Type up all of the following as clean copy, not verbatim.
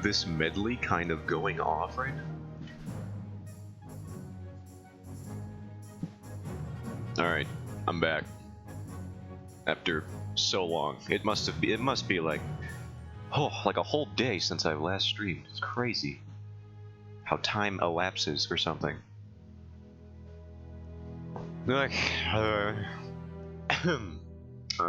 this medley kind of going off right now? Alright, I'm back. After so long. It must be like, like a whole day since I last streamed. It's crazy how time elapses for something. Like,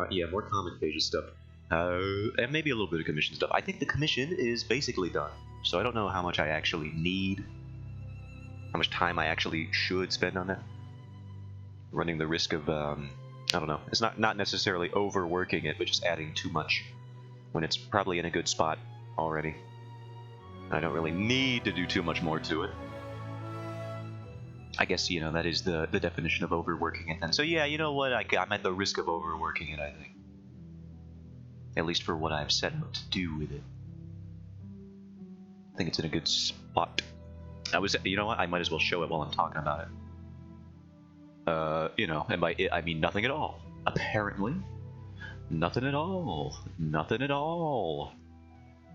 yeah, more comment pages stuff. And maybe a little bit of commission stuff. I think the commission is basically done, so I don't know how much I actually need, how much time I actually should spend on that. Running the risk of, I don't know, it's not necessarily overworking it, but just adding too much when it's probably in a good spot already. I don't really need to do too much more to it. I guess, you know, that is the definition of overworking it then. So yeah, you know what, I'm at the risk of overworking it, I think. At least for what I've set out to do with it. I think it's in a good spot. You know what, I might as well show it while I'm talking about it. You know, and by it I mean nothing at all. Apparently. Nothing at all. Nothing at all.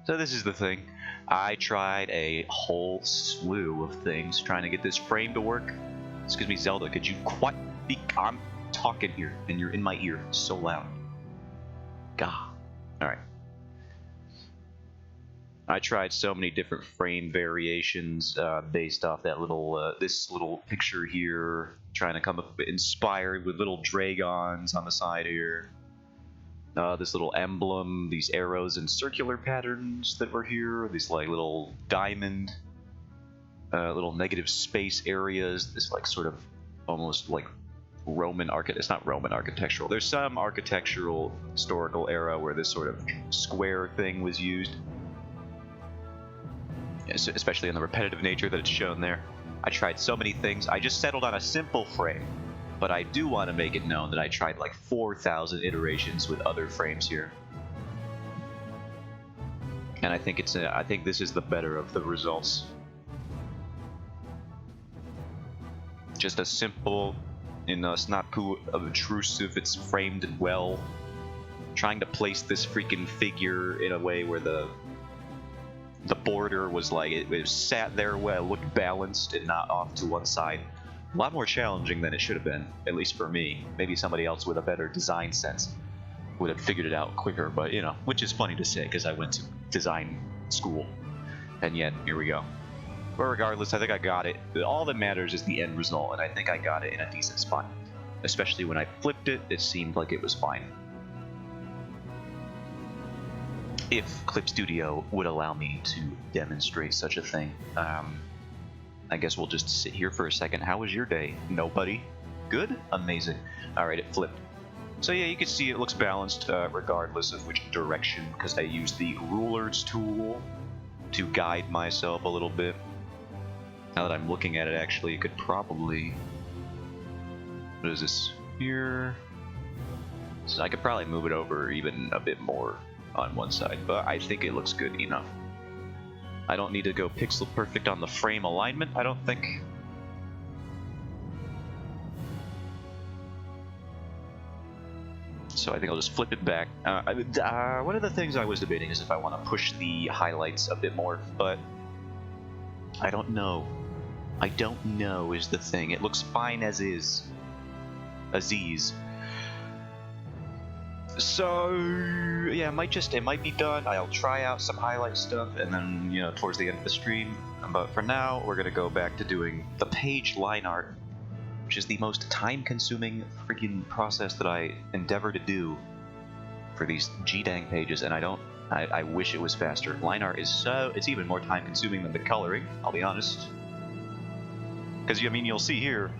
So this is the thing. I tried a whole slew of things trying to get this frame to work. Excuse me, Zelda, could you quite be... I'm talking here, and you're in my ear so loud. God. Alright. I tried so many different frame variations based off that little, this little picture here, trying to come up inspired with little dragons on the side here. This little emblem, these arrows and circular patterns that were here, these like little diamond, little negative space areas, this like sort of almost like Roman it's not Roman architectural. There's some architectural historical era where this sort of square thing was used. Especially in the repetitive nature that it's shown there. I tried so many things. I just settled on a simple frame, but I do want to make it known that I tried like 4,000 iterations with other frames here, and I think I think this is the better of the results. Just a simple, you know, it's not too obtrusive. It's framed well. Trying to place this freaking figure in a way where the border was like, it was sat there well, looked balanced and not off to one side. A lot more challenging than it should have been, at least for me. Maybe somebody else with a better design sense would have figured it out quicker, but you know, which is funny to say because I went to design school, and yet here we go. But regardless, I think I got it. All that matters is the end result, and I think I got it in a decent spot. Especially when I flipped it, it seemed like it was fine. If Clip Studio would allow me to demonstrate such a thing. I guess we'll just sit here for a second. How was your day? Nobody? Good? Amazing. Alright, it flipped. So yeah, you can see it looks balanced regardless of which direction, because I used the rulers tool to guide myself a little bit. Now that I'm looking at it, actually, you could probably... What is this? Here... So I could probably move it over even a bit more on one side, but I think it looks good enough. I don't need to go pixel perfect on the frame alignment, I don't think. So I think I'll just flip it back. One of the things I was debating is if I want to push the highlights a bit more, but I don't know. I don't know is the thing. It looks fine as is. Aziz. So yeah, it might be done. I'll try out some highlight stuff, and then, you know, towards the end of the stream. But for now, we're gonna go back to doing the page line art, which is the most time-consuming freaking process that I endeavor to do for these G-dang pages, and I wish it was faster. Line art is it's even more time-consuming than the coloring, I'll be honest. Because, I mean, you'll see here,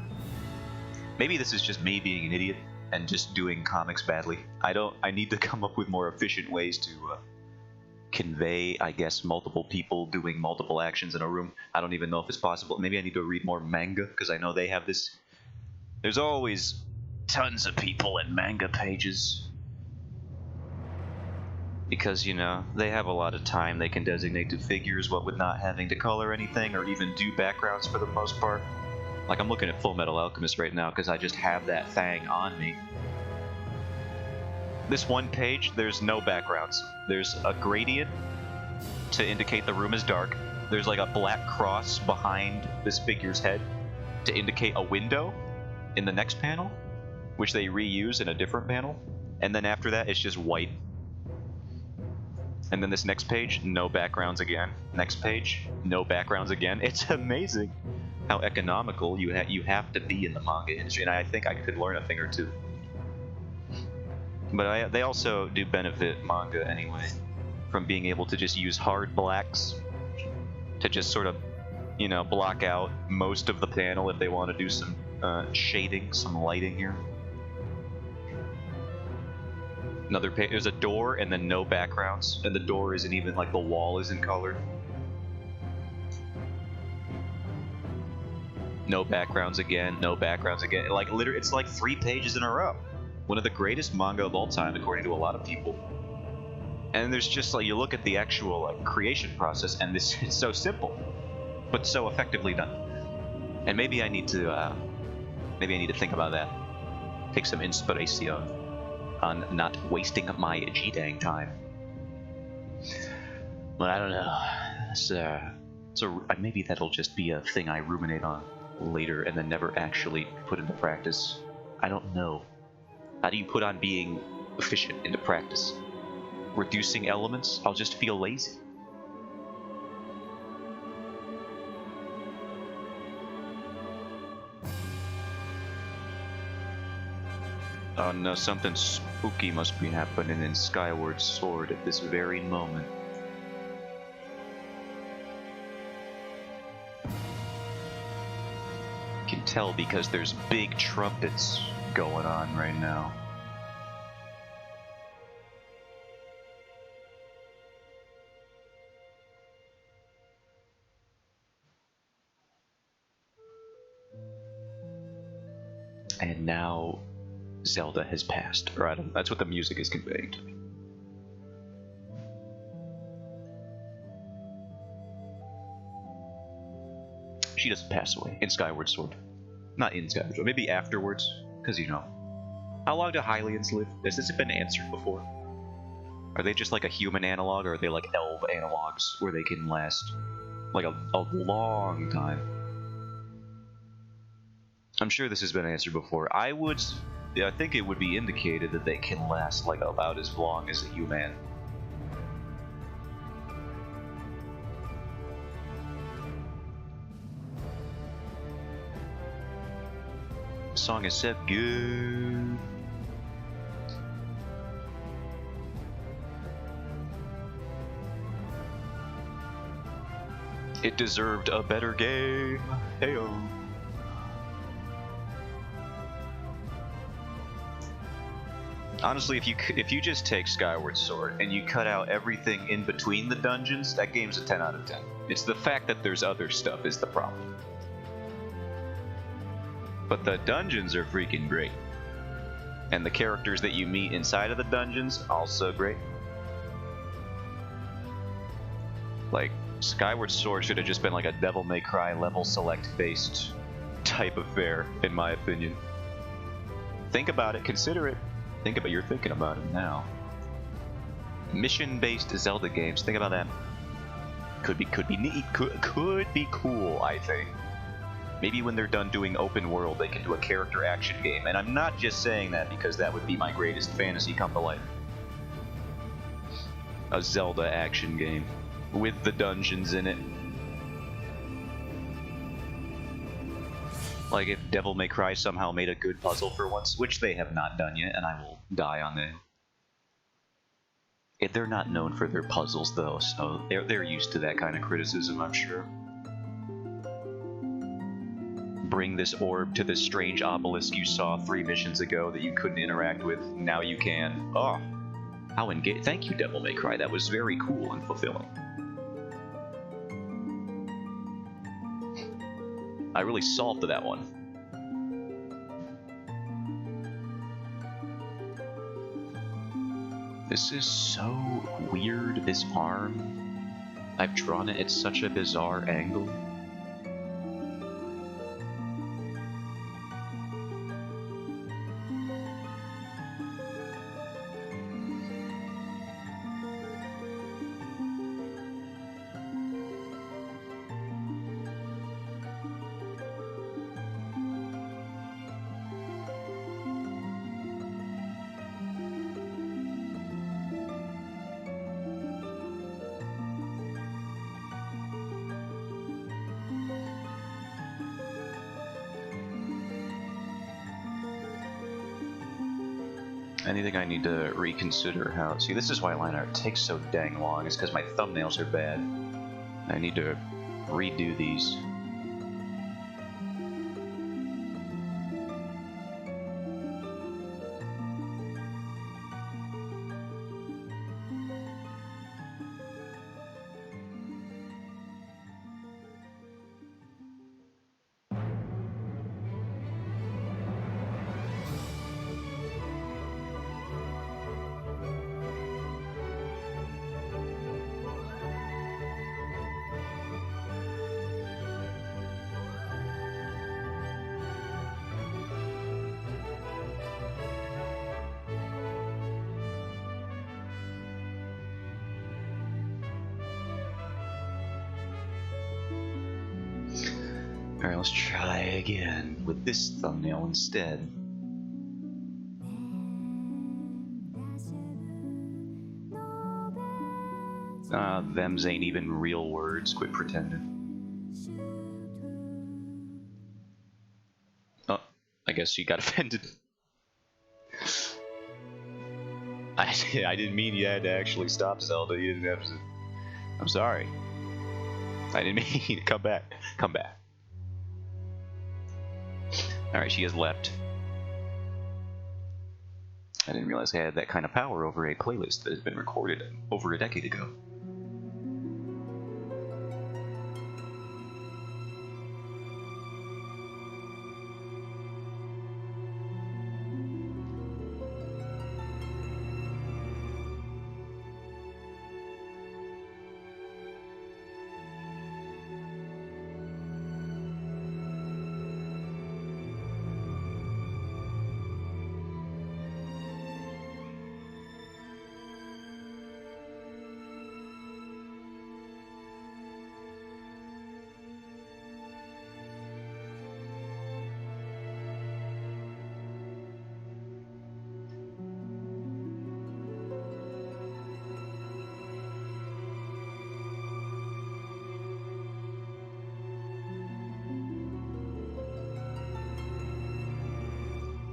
maybe this is just me being an idiot and just doing comics badly. I need to come up with more efficient ways to convey, I guess, multiple people doing multiple actions in a room. I don't even know if it's possible. Maybe I need to read more manga, because I know they have this. There's always tons of people in manga pages. Because, you know, they have a lot of time they can designate to figures, what with not having to color anything or even do backgrounds for the most part. Like, I'm looking at Full Metal Alchemist right now because I just have that thing on me. This one page, there's no backgrounds. There's a gradient to indicate the room is dark. There's like a black cross behind this figure's head to indicate a window in the next panel, which they reuse in a different panel. And then after that, it's just white. And then this next page, no backgrounds again. Next page, no backgrounds again. It's amazing how economical you have to be in the manga industry, and I think I could learn a thing or two. But they also do benefit manga anyway from being able to just use hard blacks to just sort of, you know, block out most of the panel if they want to do some shading, some lighting here. Another page, there's a door and then no backgrounds, and the door isn't even, like, the wall isn't colored. No backgrounds again, no backgrounds again. Like, literally, it's like 3 pages in a row. One of the greatest manga of all time, according to a lot of people. And there's just, like, you look at the actual, like, creation process, and this is so simple, but so effectively done. And maybe I need to think about that. Take some inspiration on not wasting my G-dang time. But I don't know. So maybe that'll just be a thing I ruminate on later and then never actually put into practice. I don't know. How do you put on being efficient into practice? Reducing elements? I'll just feel lazy. Oh no, something spooky must be happening in Skyward Sword at this very moment. Can tell because there's big trumpets going on right now. And now Zelda has passed, or that's what the music is conveying to me. She doesn't pass away in Skyward Sword. Not in Skyward Sword, maybe afterwards, because, you know. How long do Hylians live? Has this been answered before? Are they just like a human analog, or are they like elf analogs where they can last like a long time? I'm sure this has been answered before. I think it would be indicated that they can last like about as long as a human. The song is so good. It deserved a better game. Heyo. Honestly, if you just take Skyward Sword and you cut out everything in between the dungeons, that game's a 10 out of 10. It's the fact that there's other stuff is the problem. But the dungeons are freaking great. And the characters that you meet inside of the dungeons, also great. Like, Skyward Sword should have just been like a Devil May Cry level select based type affair, in my opinion. Think about it, consider it. You're thinking about it now. Mission-based Zelda games. Think about that. Could be neat. Could be cool, I think. Maybe when they're done doing open world, they can do a character action game. And I'm not just saying that because that would be my greatest fantasy come to life. A Zelda action game with the dungeons in it. Like if Devil May Cry somehow made a good puzzle for once, which they have not done yet, and I will die on that. They're not known for their puzzles though, so they're used to that kind of criticism, I'm sure. Bring this orb to this strange obelisk you saw 3 missions ago that you couldn't interact with. Now you can. Oh, how engaged! Thank you, Devil May Cry. That was very cool and fulfilling. I really solved that one. This is so weird, this arm. I've drawn it at such a bizarre angle. Anything I need to reconsider how... See, this is why line art takes so dang long. It's because my thumbnails are bad. I need to redo these. Alright, let's try again with this thumbnail instead. Thems ain't even real words, quit pretending. Oh, I guess you got offended. I didn't mean you had to actually stop Zelda, you didn't have to... I'm sorry. I didn't mean you to come back. Come back. Alright, she has left. I didn't realize I had that kind of power over a playlist that has been recorded over a decade ago.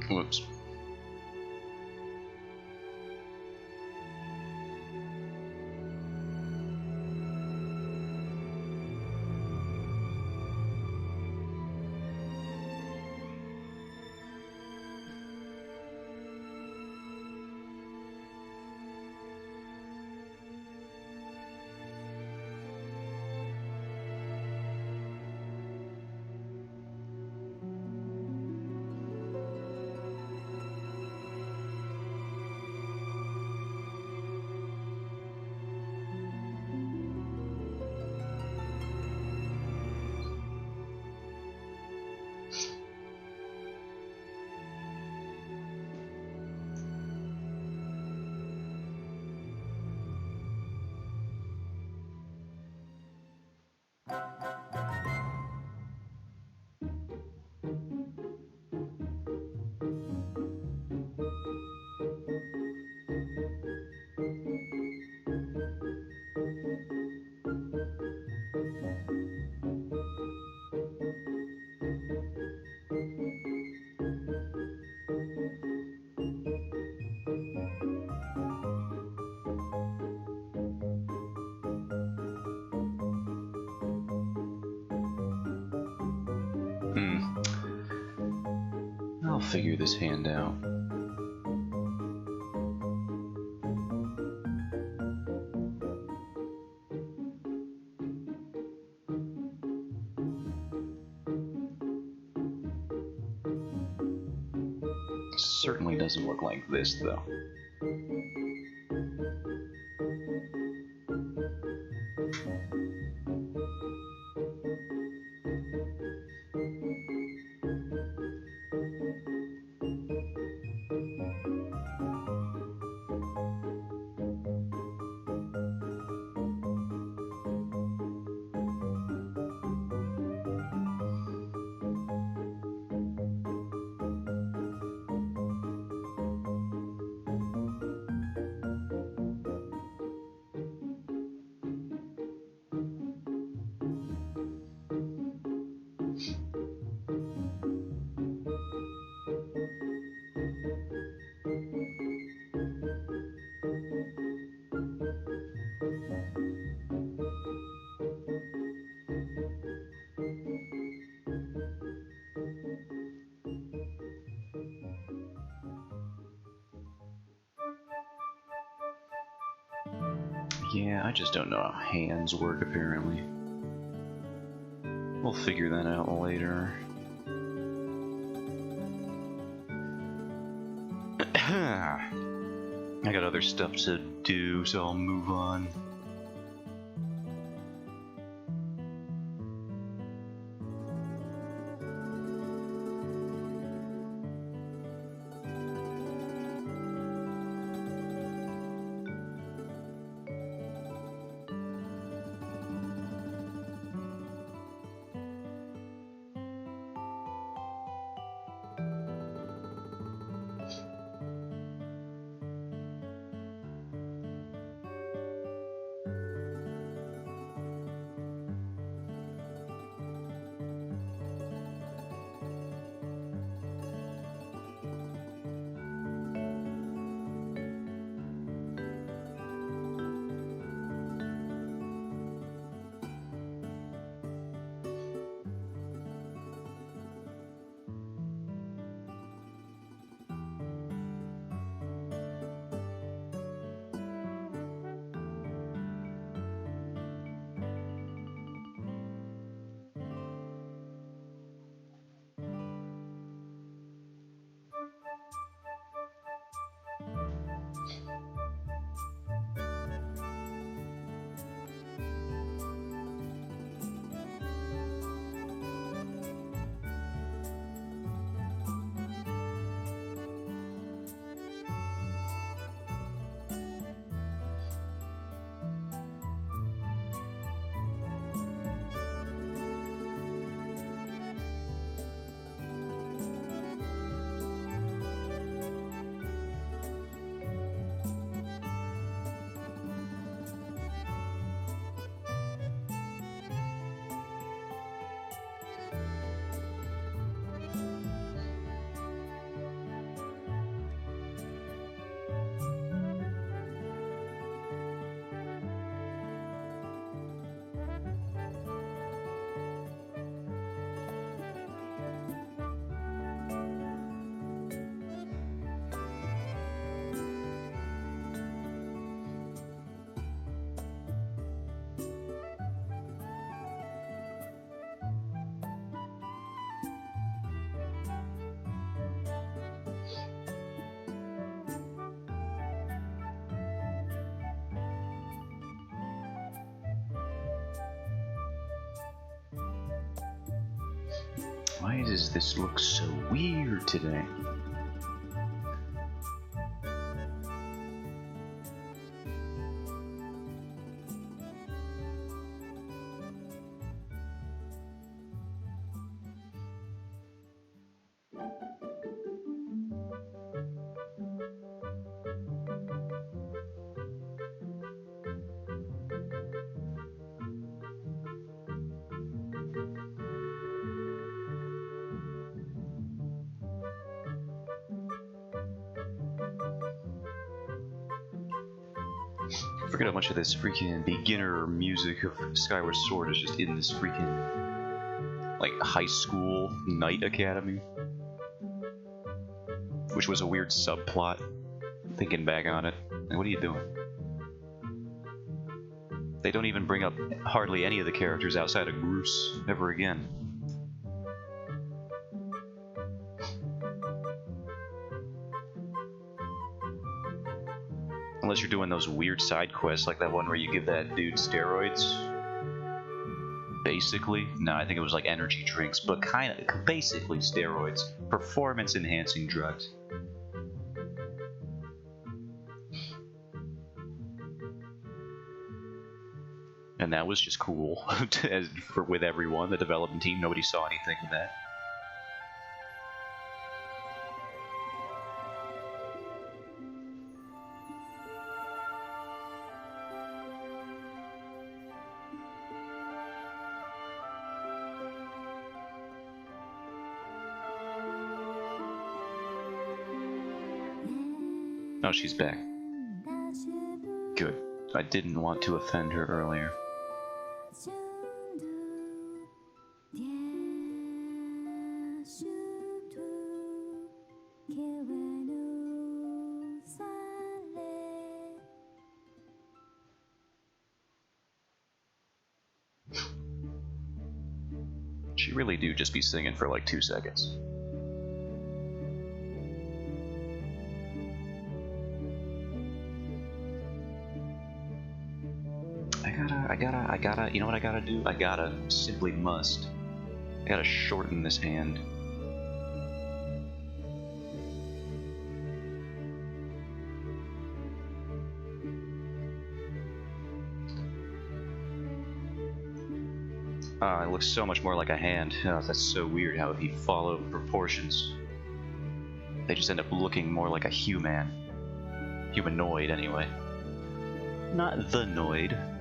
Whoops. I'll figure this hand out. Certainly doesn't look like this, though. Yeah, I just don't know how hands work, apparently. We'll figure that out later. I got other stuff to do, so I'll move on. Why does this look so weird today? I forget how much of this freaking beginner music of Skyward Sword is just in this freaking, like, high school night academy. Which was a weird subplot, thinking back on it. Like, what are you doing? They don't even bring up hardly any of the characters outside of Groose ever again. Unless you're doing those weird side quests, like that one where you give that dude steroids. Basically. No, I think it was like energy drinks, but kind of, basically steroids. Performance-enhancing drugs. And that was just cool. With everyone, the development team, nobody saw anything of that. Oh, she's back. Good. I didn't want to offend her earlier. She really do just be singing for like 2 seconds. I gotta, you know what I gotta do? I gotta, simply must. I gotta shorten this hand. It looks so much more like a hand. Oh, that's so weird how if you follow proportions, they just end up looking more like a human. Humanoid, anyway. Not the Noid.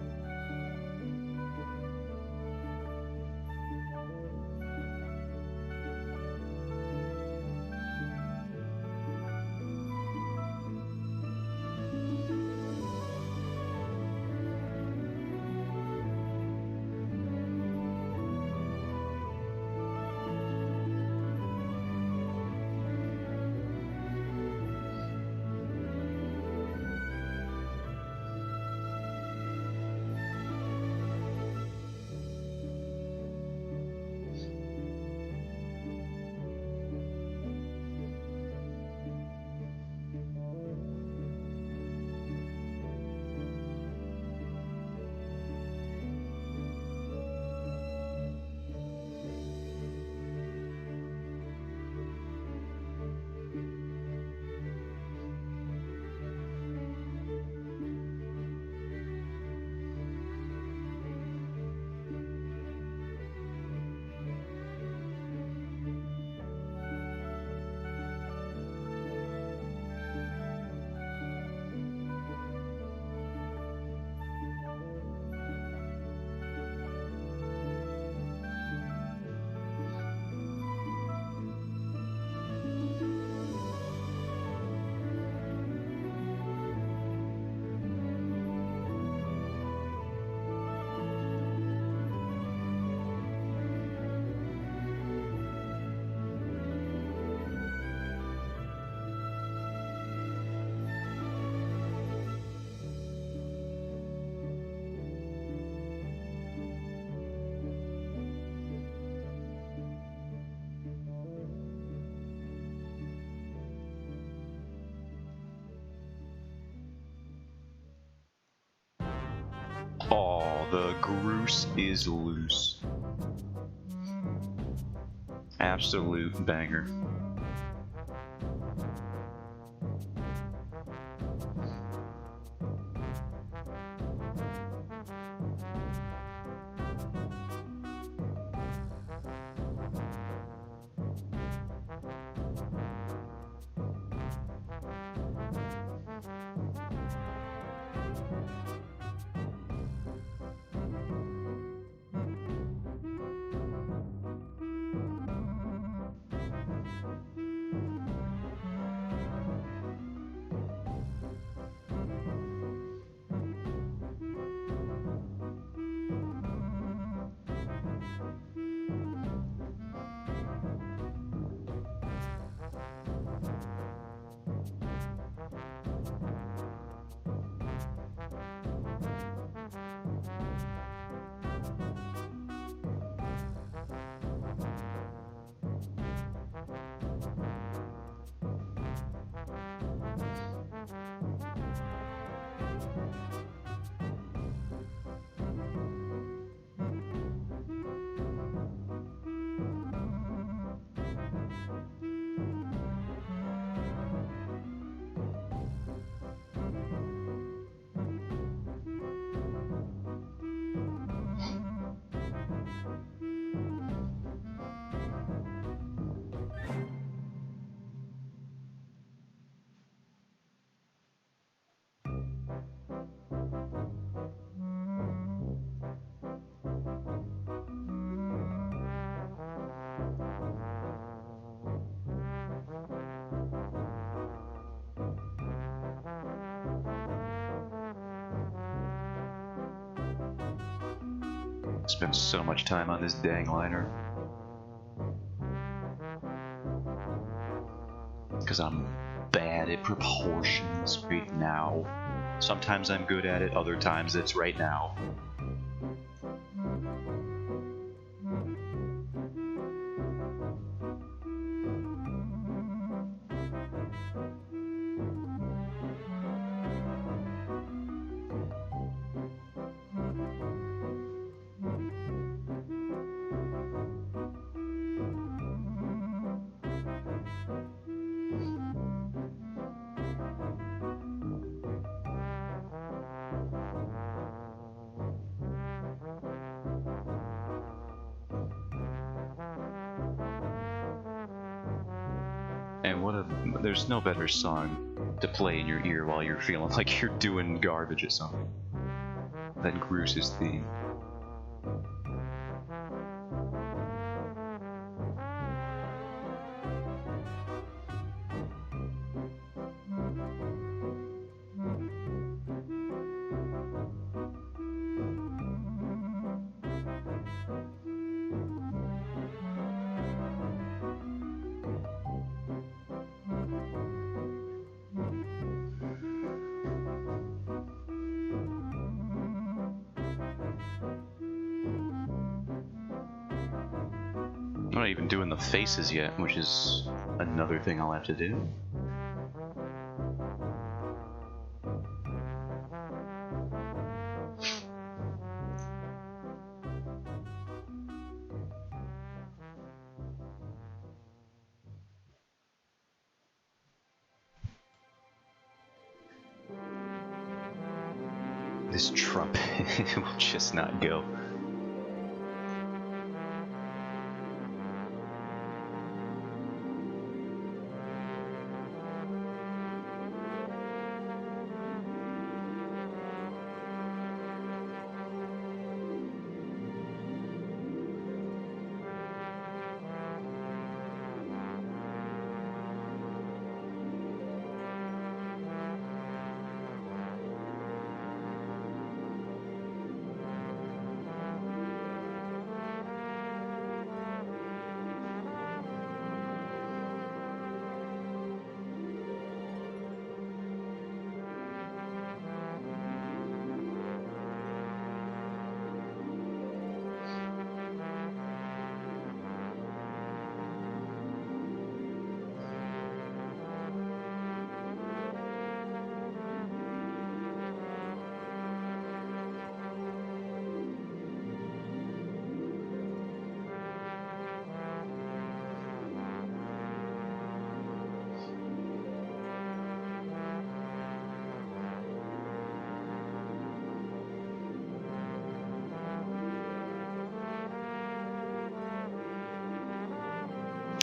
Oh, the Groose is loose. Absolute banger. Spent so much time on this dang liner. Because I'm bad at proportions right now. Sometimes I'm good at it, other times it's right now. there's no better song to play in your ear while you're feeling like you're doing garbage at something than Groos's theme. I'm not even doing the faces yet, which is another thing I'll have to do. This trumpet will just not go.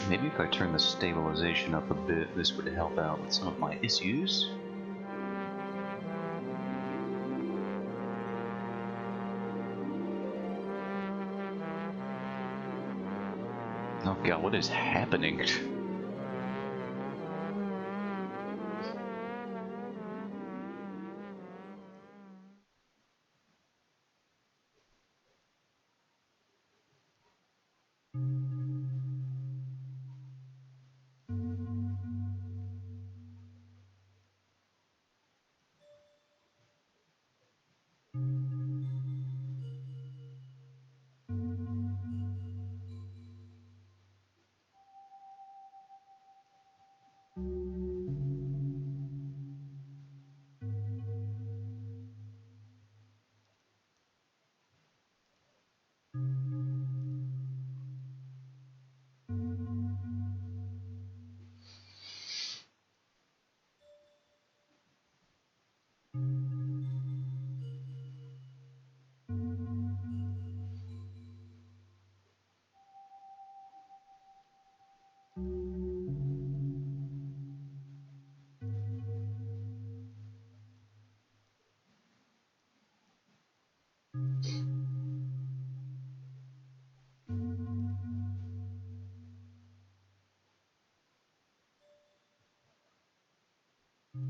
Maybe if I turn the stabilization up a bit, this would help out with some of my issues. Oh god, what is happening?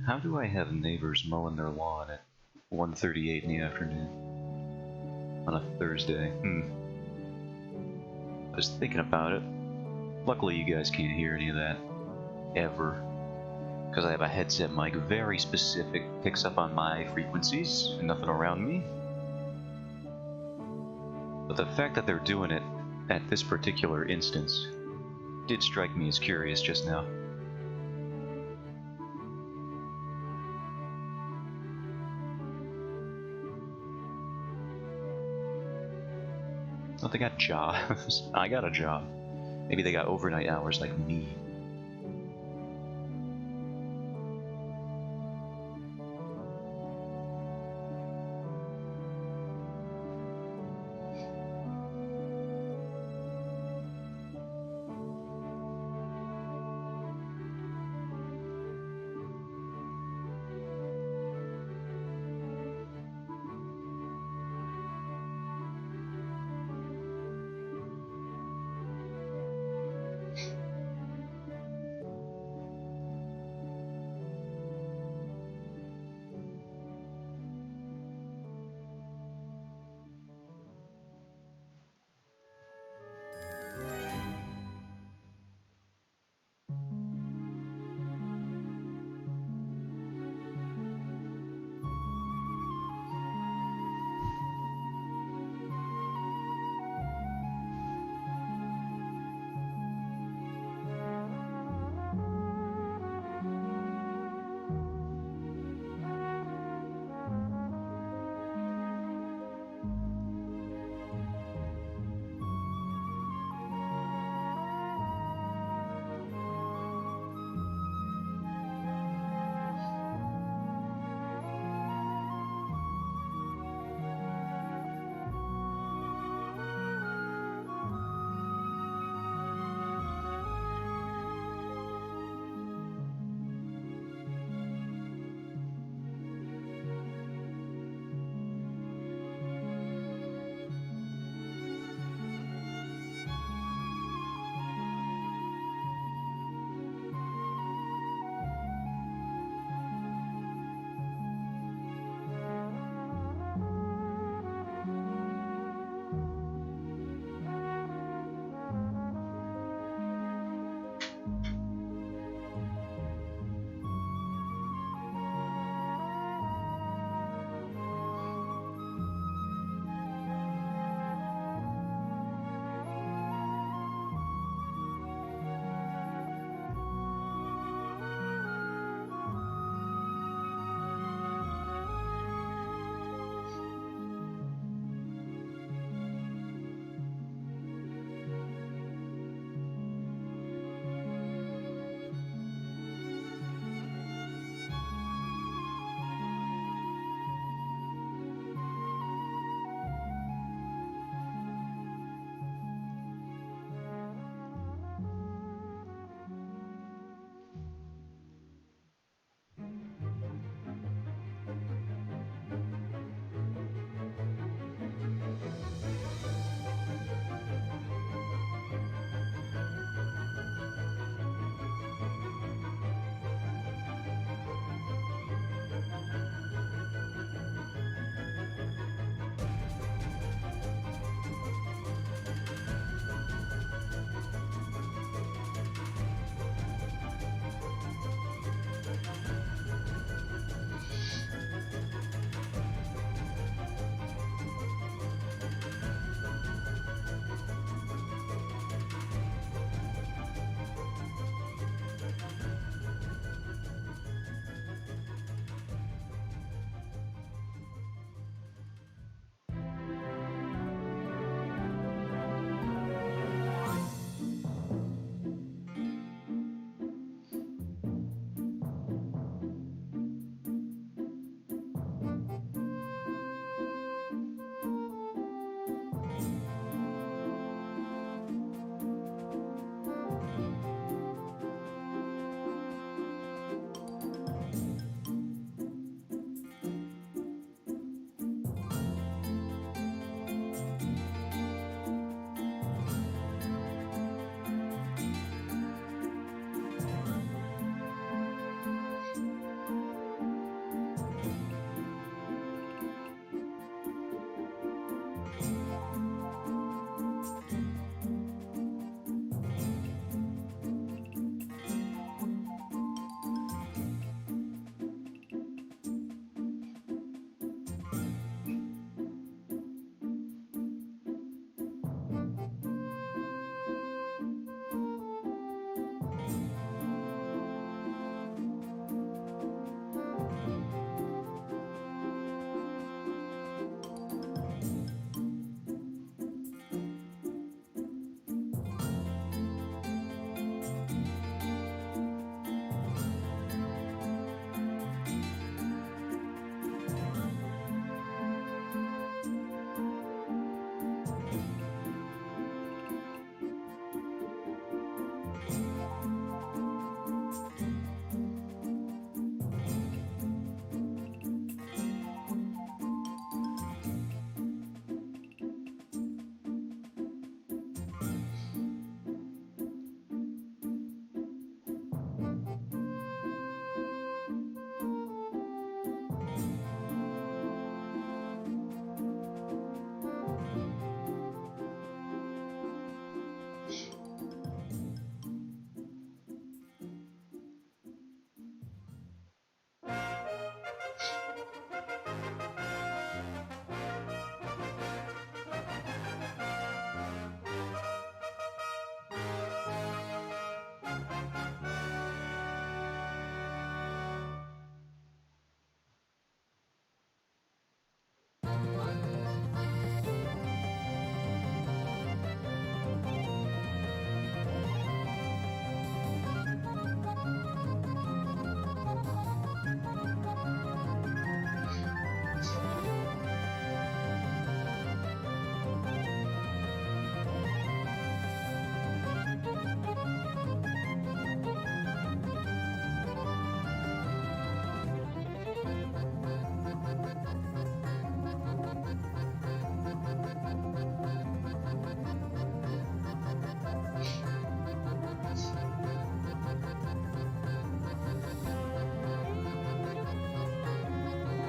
How do I have neighbors mowing their lawn at 1:38 in the afternoon on a Thursday? I was thinking about it. Luckily you guys can't hear any of that ever, because I have a headset mic very specific, picks up on my frequencies and nothing around me. But the fact that they're doing it at this particular instance did strike me as curious just now. Oh, they got jobs. I got a job. Maybe they got overnight hours like me.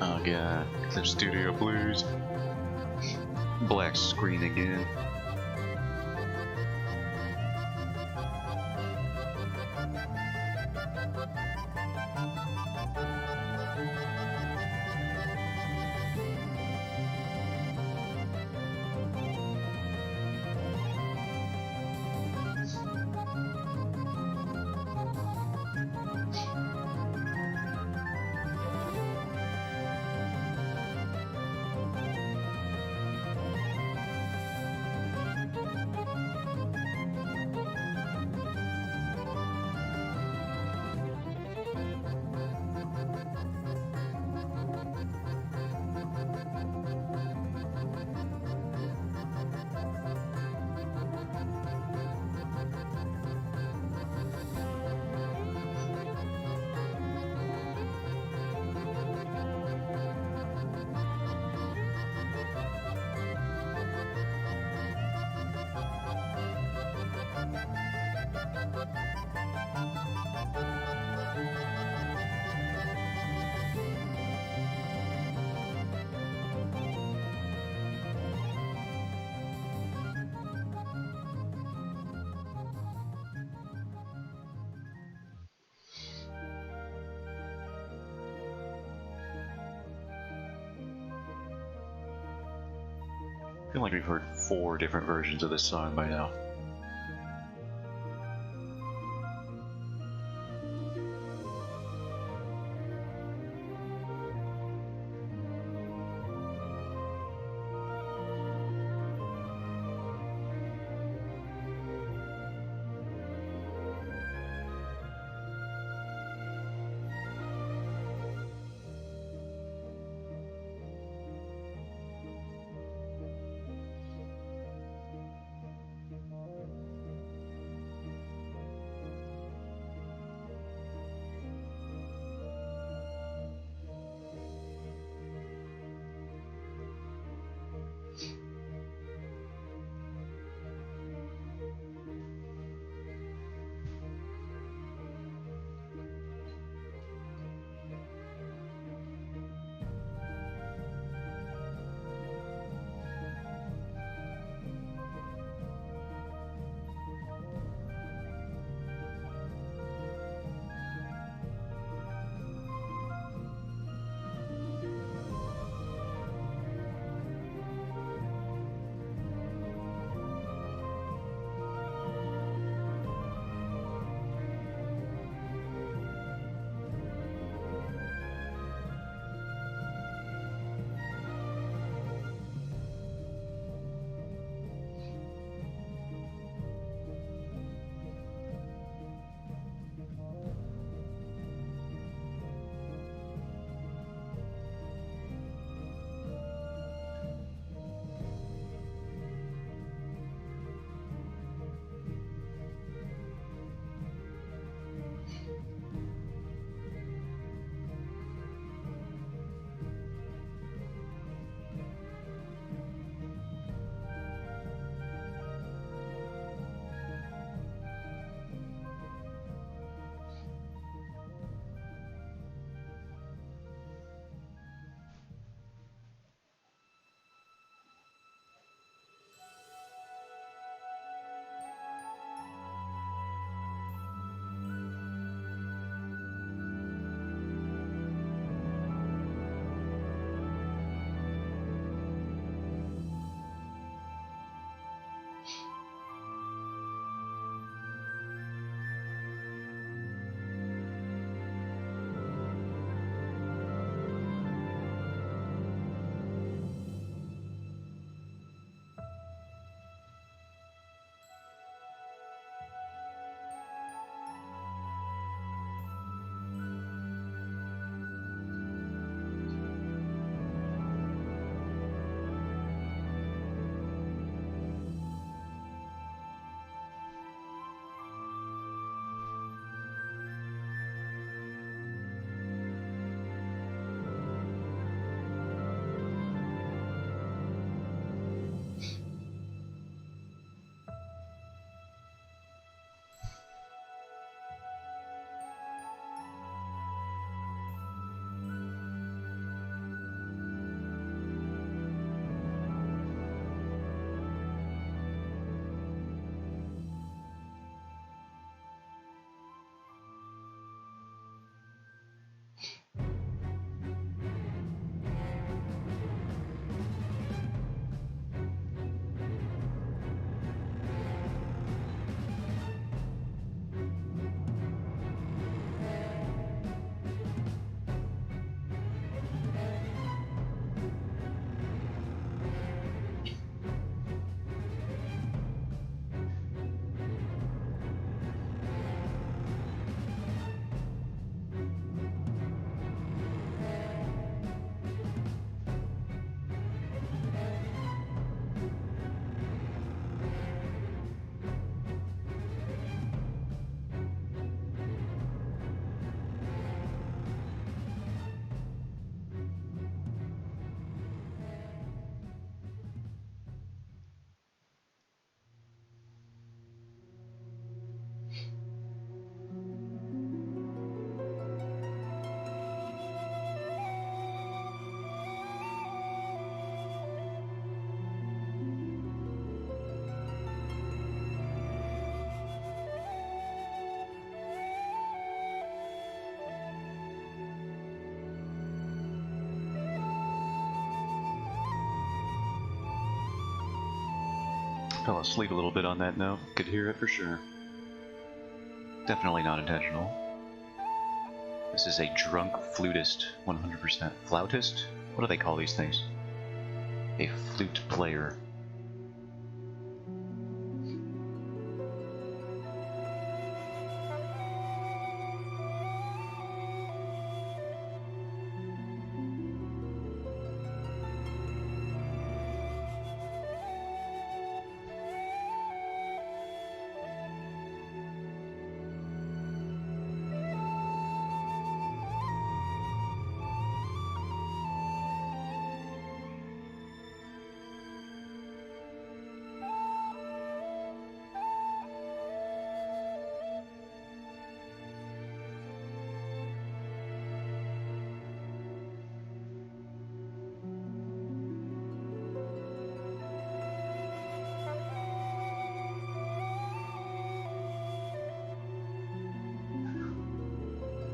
Oh god, the Studio Blues. Black screen again. I feel like we've heard 4 different versions of this song by now. Fell asleep a little bit on that note. Could hear it for sure. Definitely not intentional. This is a drunk flutist, 100%. Flautist? What do they call these things? A flute player.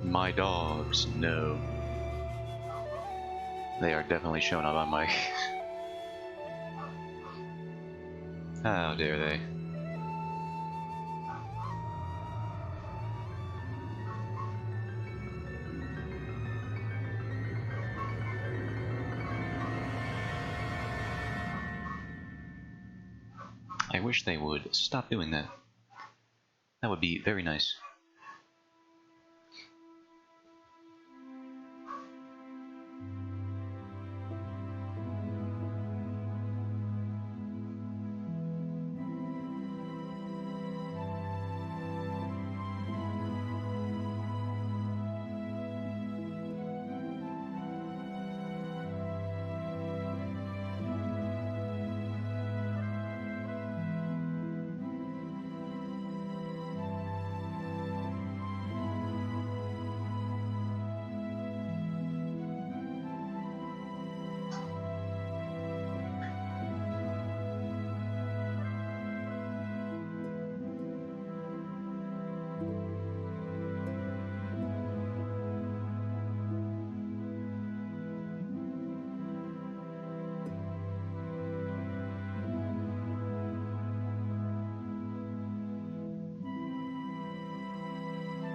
My dogs, no. They are definitely showing up on my... How dare they? I wish they would stop doing that. That would be very nice.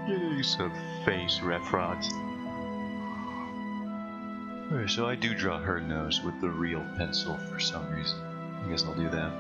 Use of face reference. Alright, so I do draw her nose with the real pencil for some reason. I guess I'll do that.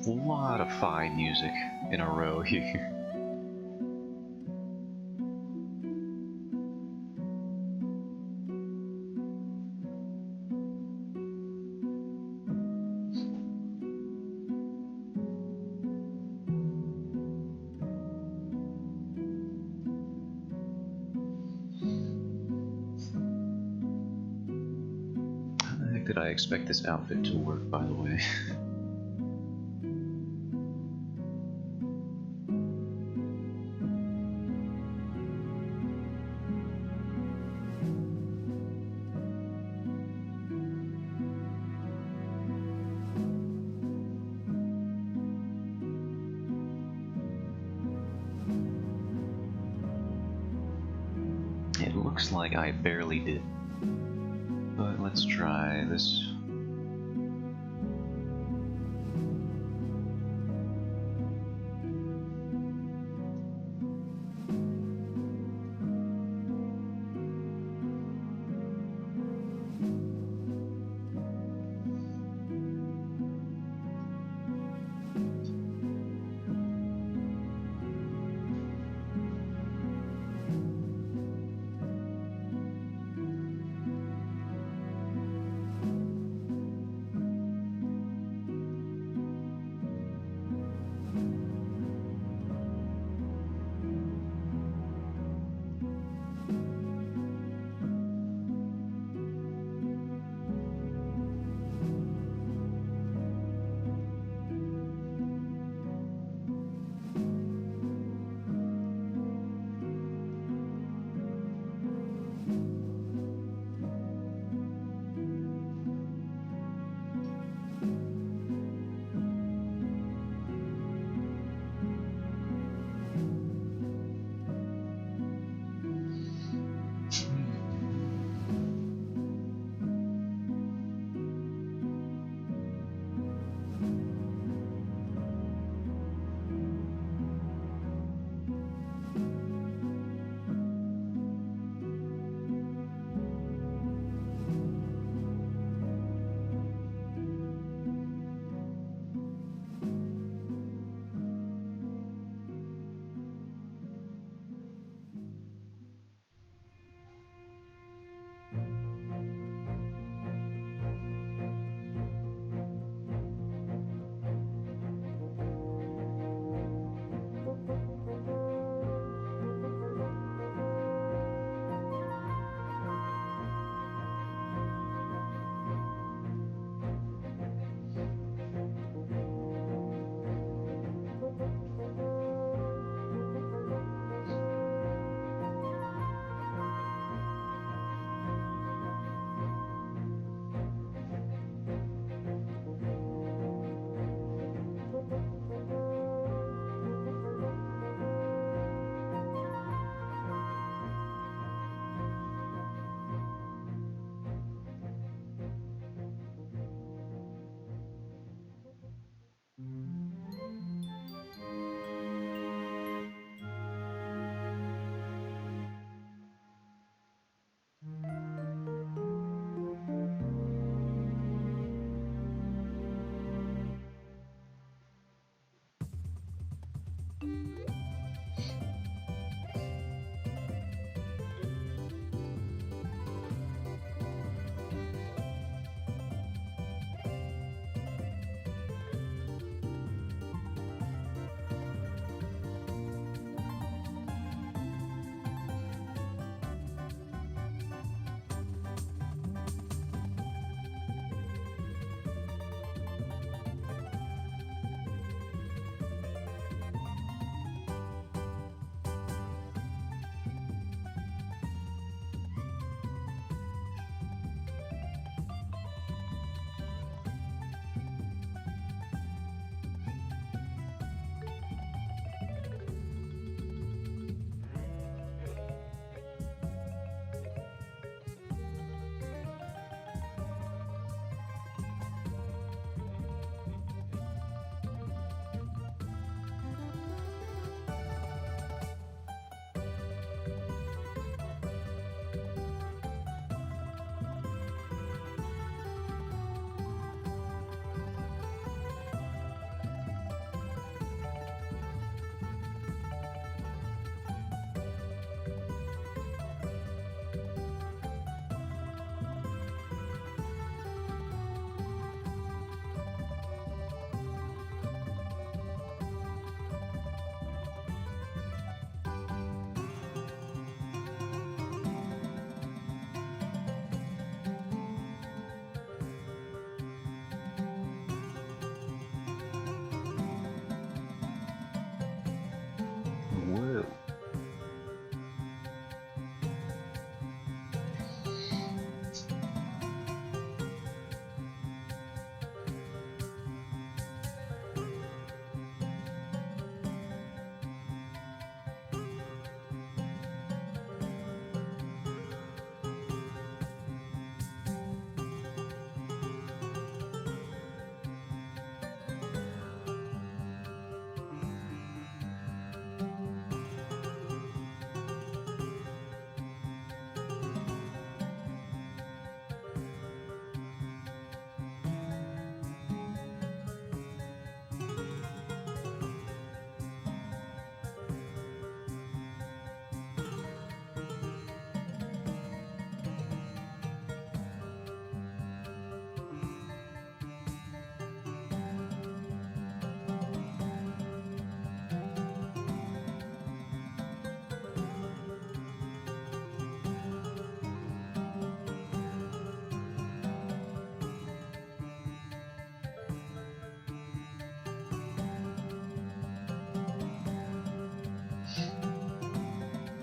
A lot of fine music in a row here. How the heck did I expect this outfit to work, by the way? It looks like I barely did. But let's try this.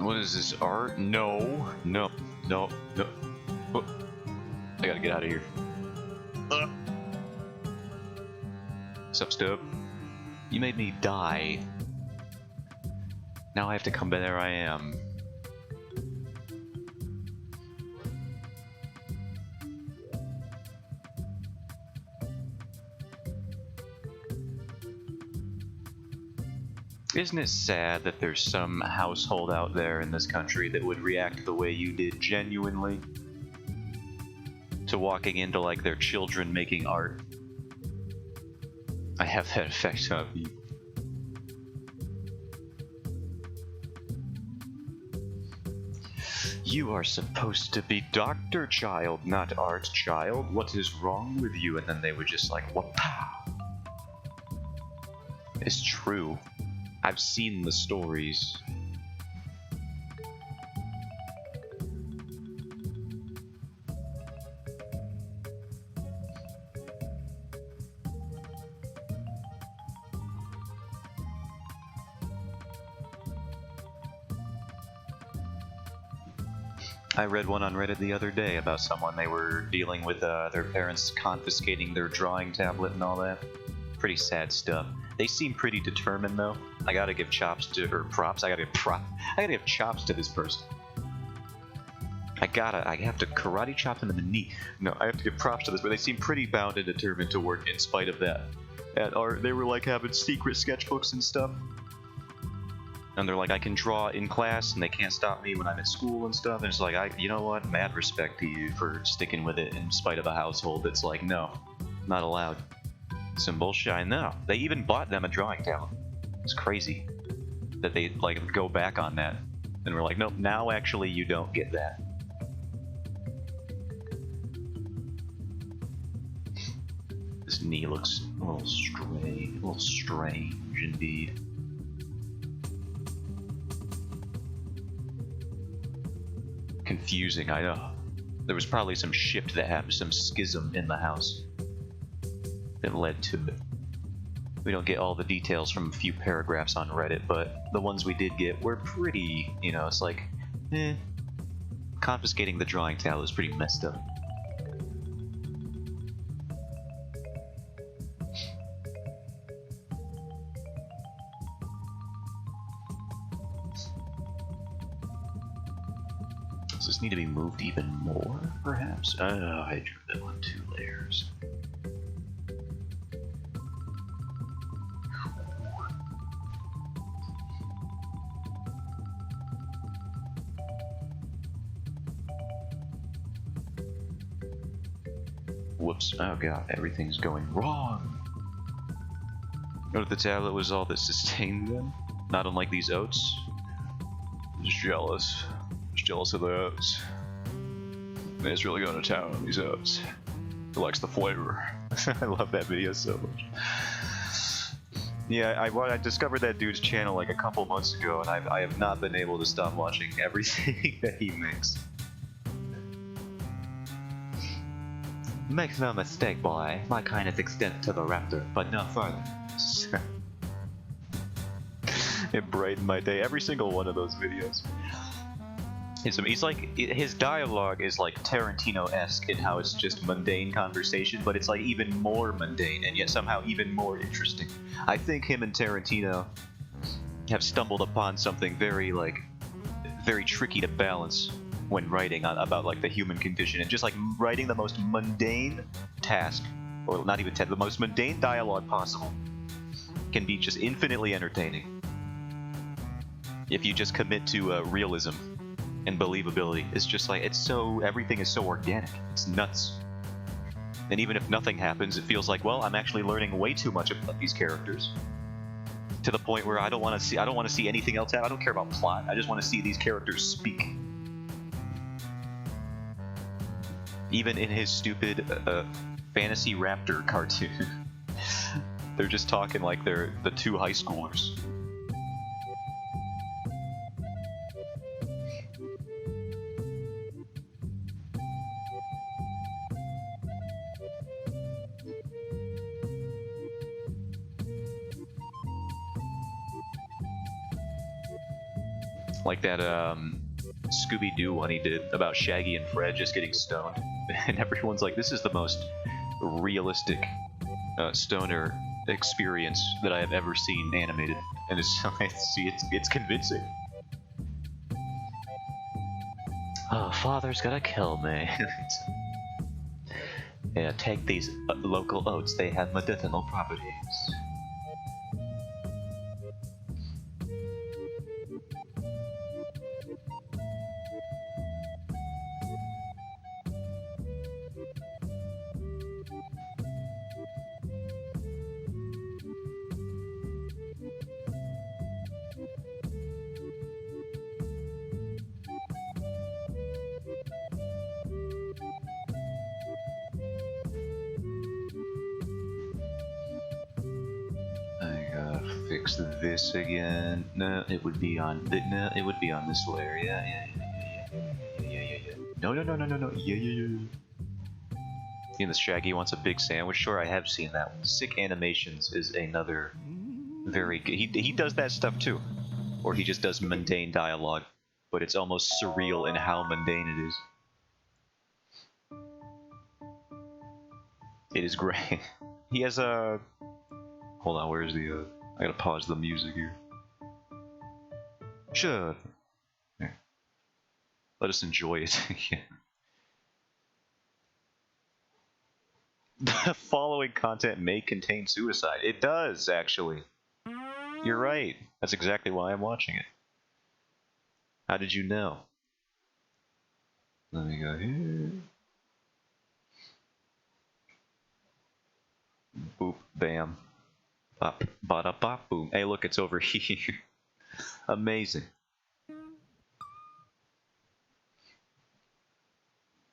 What is this, art? No. No. No. No. Oh, I gotta get out of here. What's up, Stub? You made me die. Now I have to come back. There I am. Isn't it sad that there's some household out there in this country that would react the way you did genuinely to walking into like their children making art? I have that effect on me. You are supposed to be Dr. Child, not Art Child. What is wrong with you? And then they would just like, what? It's true. I've seen the stories. I read one on Reddit the other day about someone they were dealing with their parents confiscating their drawing tablet and all that. Pretty sad stuff. They seem pretty determined though. I gotta give chops to, or props. I gotta give chops to this person. I have to karate chop them in the knee. No, I have to give props to this, but they seem pretty bound and determined to work in spite of that. At art, they were like having secret sketchbooks and stuff. And they're like, I can draw in class, and they can't stop me when I'm at school and stuff. And it's like, you know what? Mad respect to you for sticking with it in spite of a household that's like, no, not allowed. Some bullshit. I know. They even bought them a drawing talent. It's crazy that they like go back on that, and we're like, nope. Now actually, you don't get that. This knee looks a little strange indeed. Confusing, I know. There was probably some shift that happened, some schism in the house that led to it. We don't get all the details from a few paragraphs on Reddit, but the ones we did get were pretty, you know, it's like, confiscating the drawing tablet is pretty messed up. Does this need to be moved even more, perhaps? Oh, I drew that on 2 layers. Whoops. Oh god, everything's going wrong. Note the tablet was all that sustained them, not unlike these oats. Just jealous. Just jealous of the oats. Man's really going to town on these oats. He likes the flavor. I love that video so much. Yeah, I discovered that dude's channel like a couple months ago, and I have not been able to stop watching everything that he makes. Make no mistake, boy. My kindness extends to the raptor, but no further. It brightened my day. Every single one of those videos. He's like, his dialogue is like Tarantino-esque in how it's just mundane conversation, but it's like even more mundane and yet somehow even more interesting. I think him and Tarantino have stumbled upon something very tricky to balance when writing about like the human condition, and just like writing the most mundane task, or not even the most mundane dialogue possible, can be just infinitely entertaining if you just commit to realism and believability. It's just like, everything is so organic. It's nuts. And even if nothing happens, it feels like, well, I'm actually learning way too much about these characters, to the point where I don't want to see anything else happen. I don't care about plot. I just want to see these characters speak. Even in his stupid fantasy raptor cartoon, they're just talking like they're the 2 high schoolers. Like that Scooby-Doo one he did about Shaggy and Fred just getting stoned. And everyone's like, this is the most realistic stoner experience that I have ever seen animated. And it's convincing. Oh, father's gonna kill me. Yeah, take these local oats. They have medicinal properties. Fix this again. No, it would be on. No, it would be on this layer. Yeah. No. Yeah. You know, Shaggy wants a big sandwich. Sure, I have seen that one. Sick Animations is another very good. He does that stuff too, or he just does mundane dialogue, but it's almost surreal in how mundane it is. It is great. He has a. Hold on, where's the? I gotta pause the music here. Sure. Here. Let us enjoy it. The following content may contain suicide. It does, actually. You're right. That's exactly why I'm watching it. How did you know? Let me go here. Boop, bam. Bop, bada bop, boom. Hey, look, it's over here. Amazing.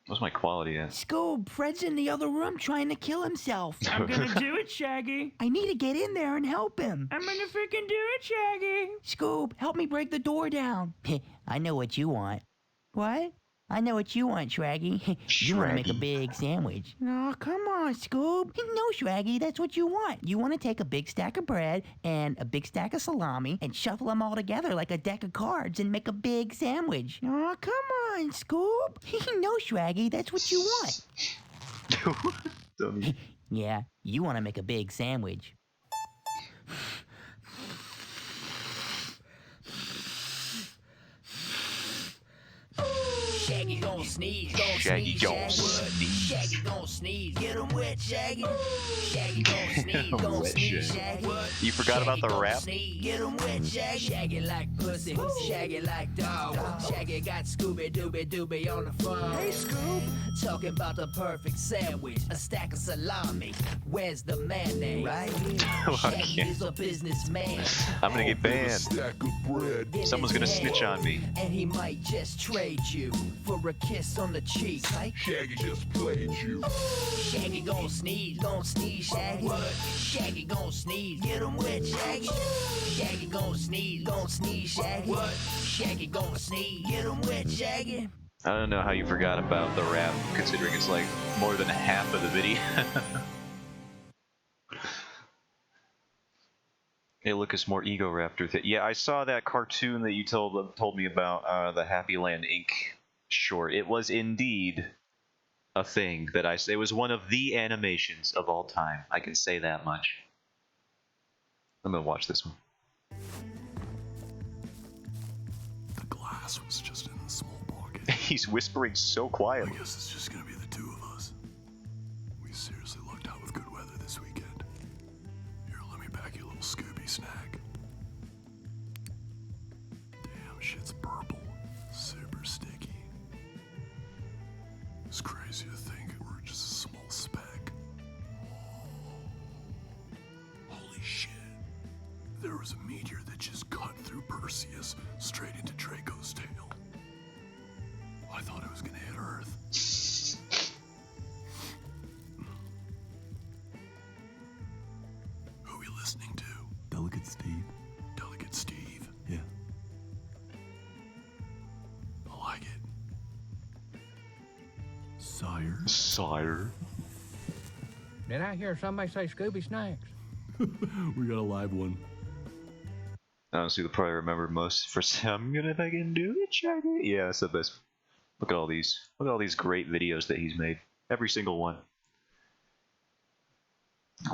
What's my quality at? Scoob, Fred's in the other room trying to kill himself. I'm gonna do it, Shaggy. I need to get in there and help him. I'm gonna freaking do it, Shaggy. Scoob, help me break the door down. I know what you want. What? I know what you want, Shaggy. You want to make a big sandwich. Oh, come on, Scoob. No, Shaggy, that's what you want. You want to take a big stack of bread and a big stack of salami and shuffle them all together like a deck of cards and make a big sandwich. Oh, come on, Scoob. No, Shaggy, that's what you want. Dummy. Yeah, you want to make a big sandwich. Shaggy gon' sneeze, Shaggy gon' sneeze. Shaggy gon' sneeze, get him wet, Shaggy. Shaggy gon' sneeze, gon' sneeze, Shaggy. You forgot about the rap? Get him wet, Shaggy. Shaggy like pussy, Shaggy like dog. Shaggy got Scooby Dooby Dooby on the phone. Hey, Scoob. Talking about the perfect sandwich, a stack of salami. Where's the mayonnaise? Right here. Shaggy is a businessman. I'm gonna get banned. Stack of bread. Someone's gonna snitch on me. And he might just trade you for a kiss on the cheek. Shaggy just played you. Shaggy gon' sneeze, Shaggy. What? Shaggy gon' sneeze, get him wet, Shaggy. Shaggy gon' sneeze, Shaggy. What? Shaggy gon' sneeze, get him wet, Shaggy. I don't know how you forgot about the rap, considering it's like more than half of the video. Hey, look, it's more Ego Raptor. Yeah, I saw that cartoon that you told me about, the Happy Land Inc. short. It was indeed a thing that it was one of the animations of all time. I can say that much. I'm gonna watch this one. The glass was just in the small pocket. He's whispering so quietly. I guess it's just gonna be the two of us. We seriously lucked out with good weather this weekend. Here, let me pack you a little Scooby snack. Damn, shit's purple. Super sticky. It's crazy to think we're just a small speck. Holy shit. There was a meteor that just cut through Perseus straight into Draco's tail. I thought it was gonna hit Earth. Who are we listening to? Delicate Steve. Delicate Steve? Yeah. I like it. Sire? Sire. Did I hear somebody say Scooby Snacks? We got a live one. Honestly, they'll probably remember most for some. If I can do it, Shaggy. Yeah, that's the best. Look at all these. Look at all these great videos that he's made. Every single one.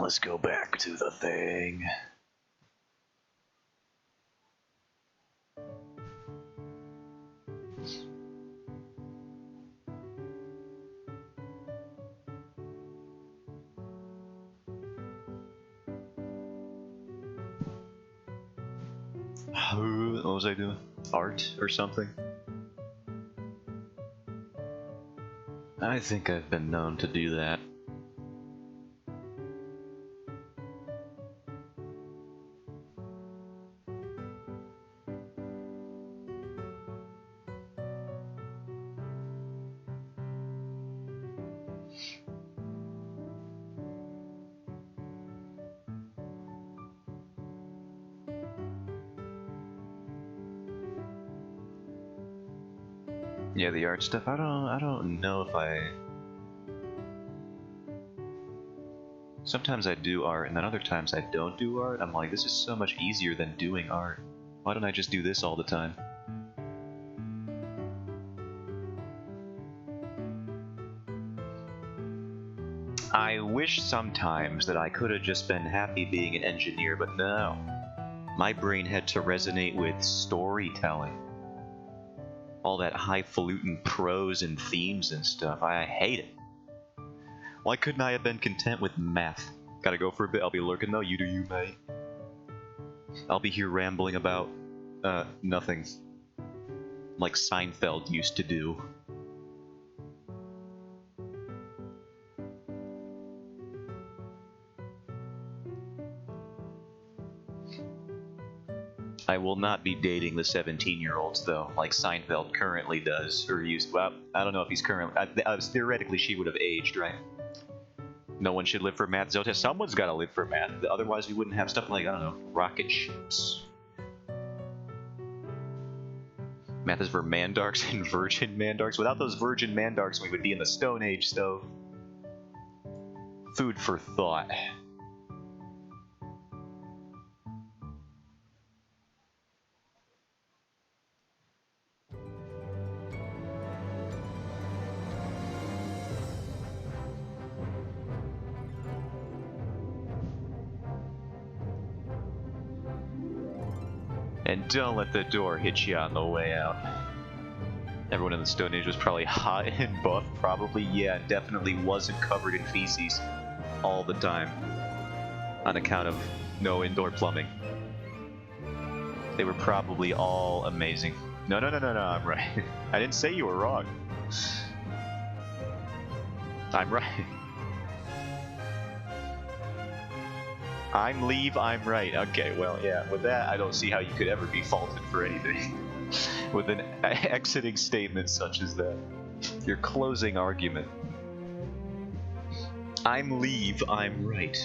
Let's go back to the thing. What was I doing? Art or something? I think I've been known to do that. Yeah, the art stuff. I don't know if I. Sometimes I do art, and then other times I don't do art. I'm like, this is so much easier than doing art. Why don't I just do this all the time? I wish sometimes that I could have just been happy being an engineer, but no. My brain had to resonate with storytelling. All that highfalutin prose and themes and stuff. I hate it. Why couldn't I have been content with math? Gotta go for a bit. I'll be lurking though. You do you, mate. I'll be here rambling about, nothing. Like Seinfeld used to do. I will not be dating the 17-year-olds, though, like Seinfeld currently does, or used. Well, I don't know if he's currently. Theoretically, she would have aged, right? No one should live for math. Zota, someone's got to live for math. Otherwise, we wouldn't have stuff like, I don't know, rocket ships. Math is for mandarks and virgin mandarks. Without those virgin mandarks, we would be in the Stone Age, so. Food for thought. And don't let the door hit you on the way out. Everyone in the Stone Age was probably hot and buff. Probably, yeah, definitely wasn't covered in feces all the time. On account of no indoor plumbing. They were probably all amazing. No, I'm right. I didn't say you were wrong. I'm right. I'm leave, I'm right. Okay, well, yeah, with that, I don't see how you could ever be faulted for anything. With an exiting statement such as that. Your closing argument. I'm leave, I'm right.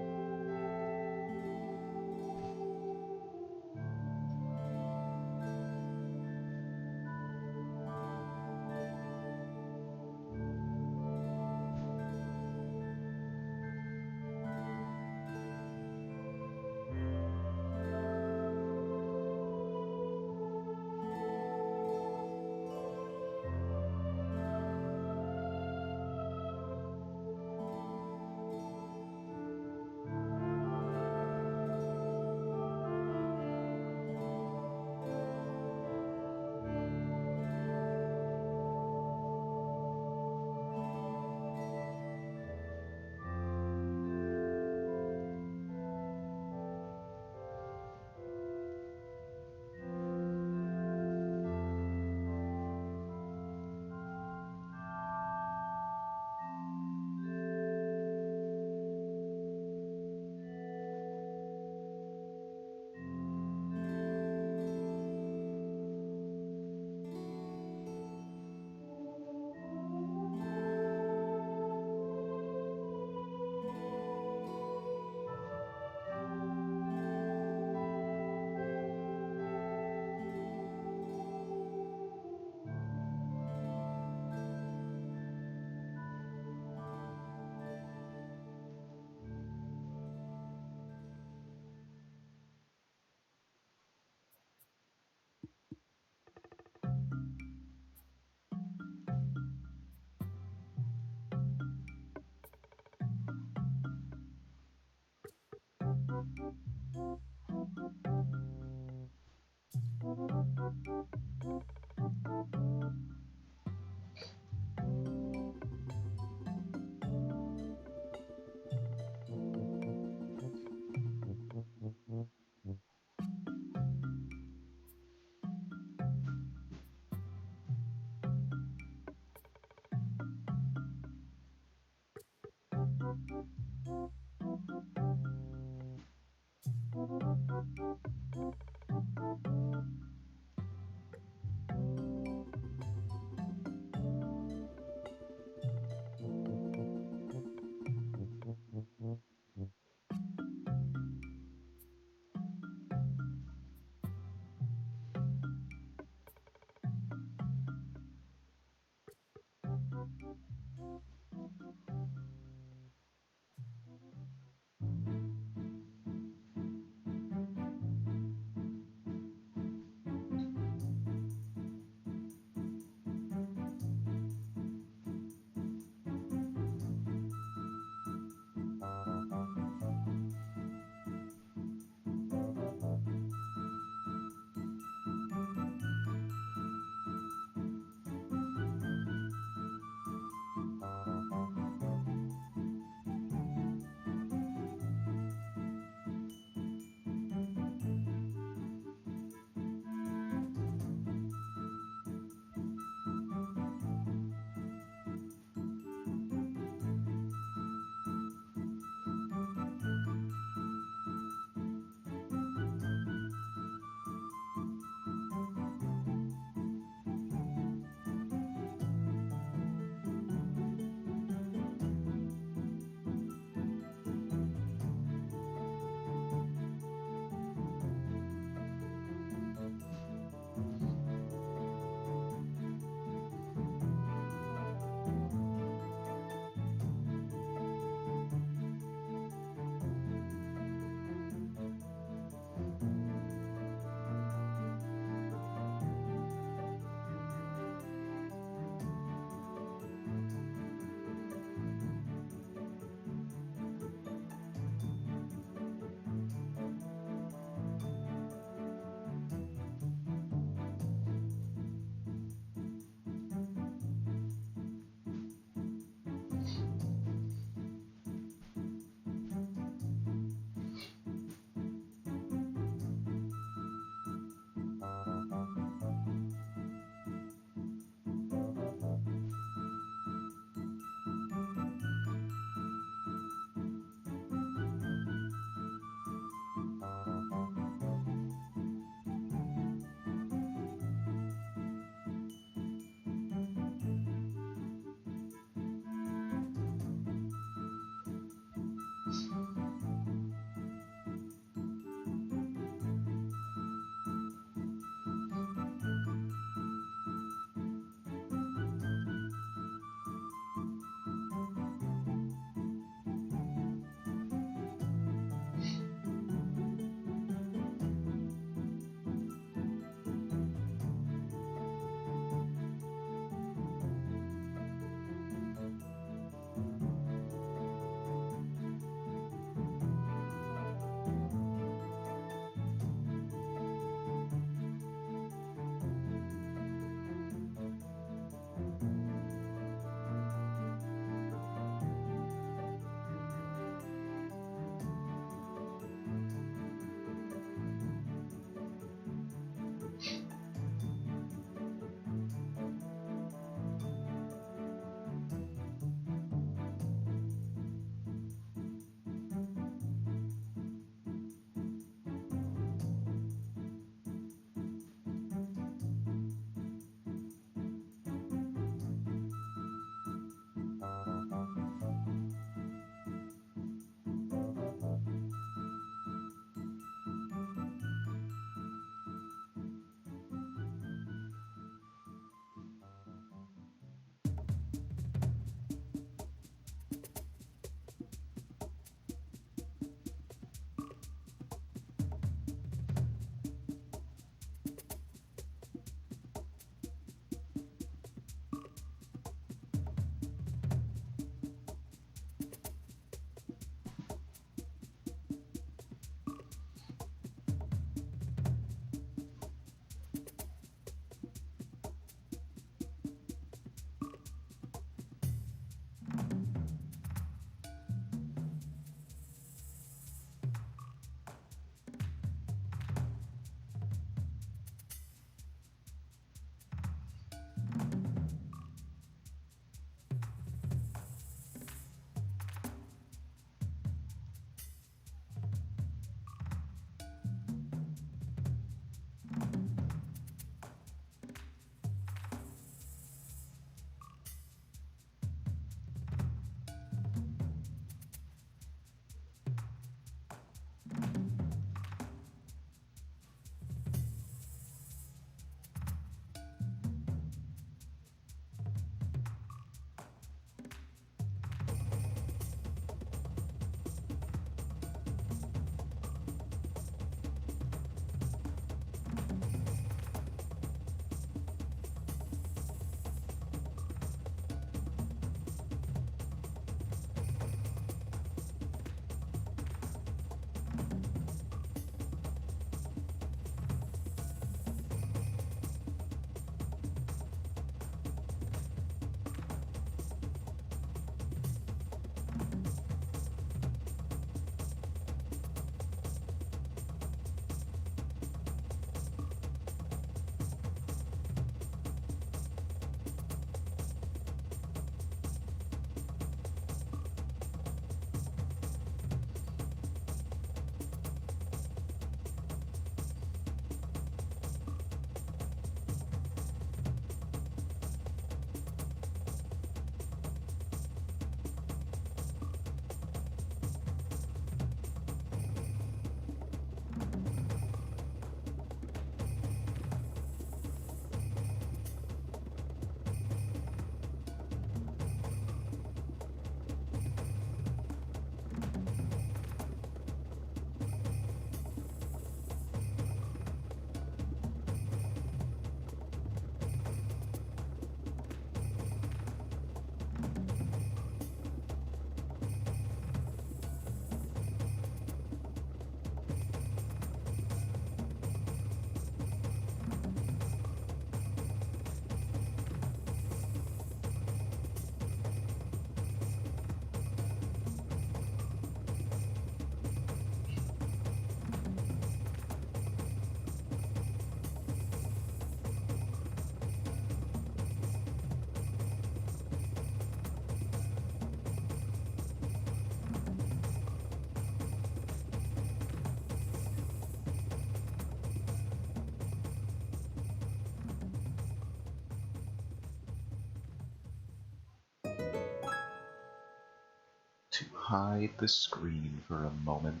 hide the screen for a moment,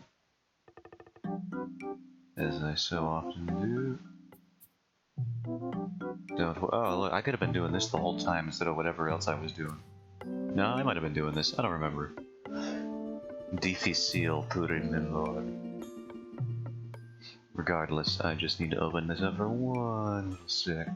as I so often do. Don't. Oh, look, I could have been doing this the whole time instead of whatever else I was doing. No, I might have been doing this. I don't remember. Difficile to remember. Regardless, I just need to open this up for one little sec.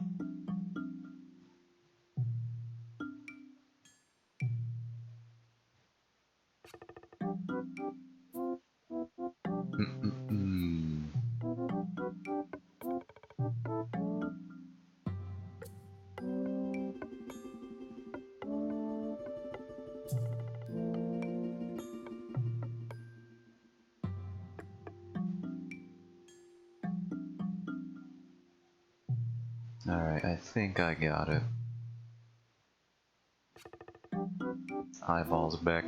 Mm-mm-mm. Alright, I think I got it. Eyeballs back.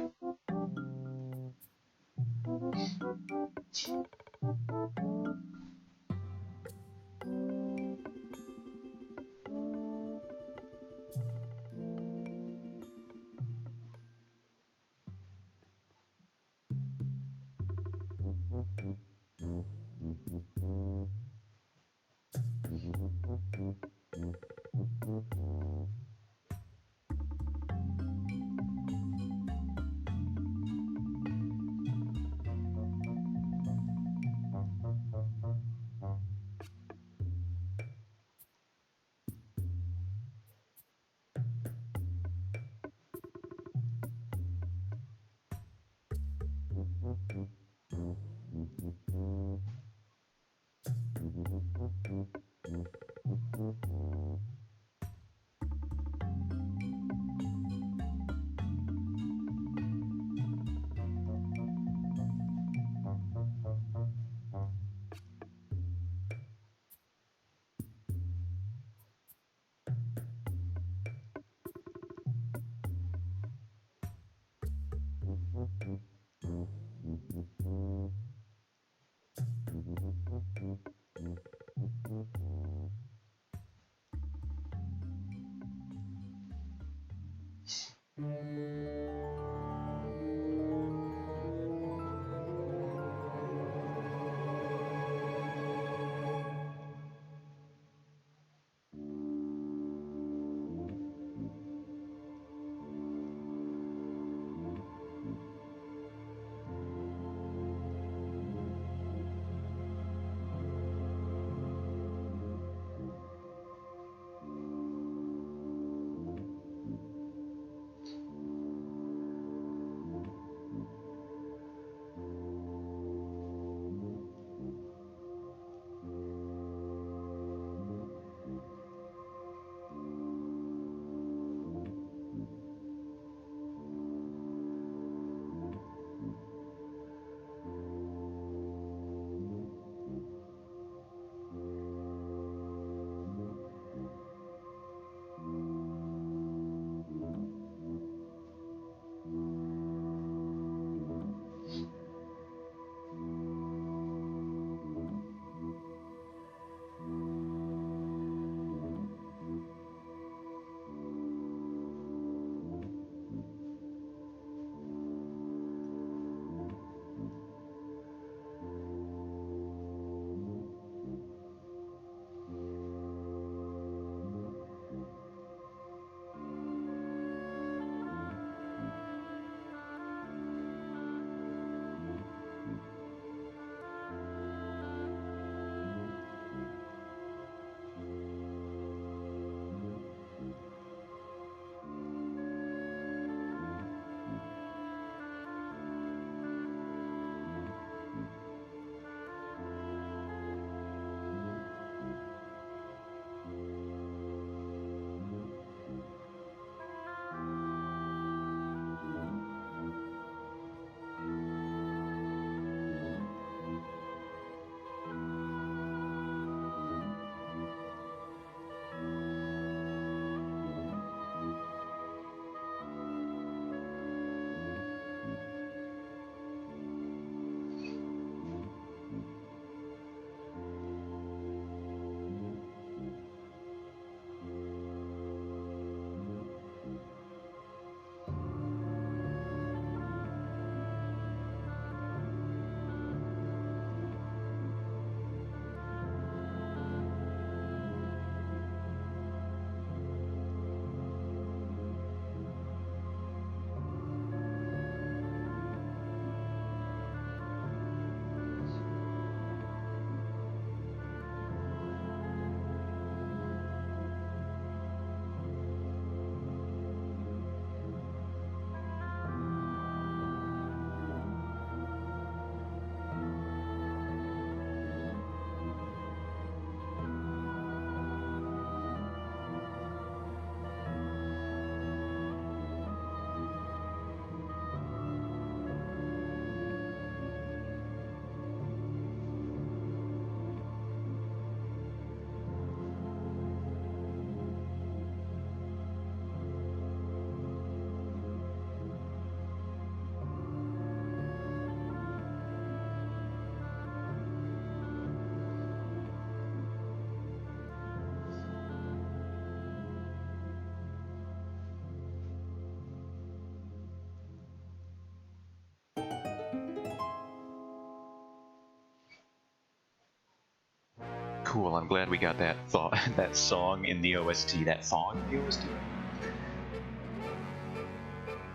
Cool. I'm glad we got that thought, that song in the OST. That song in the OST.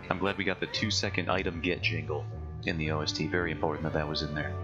I'm glad we got the 2-second item get jingle in the OST. Very important that that was in there.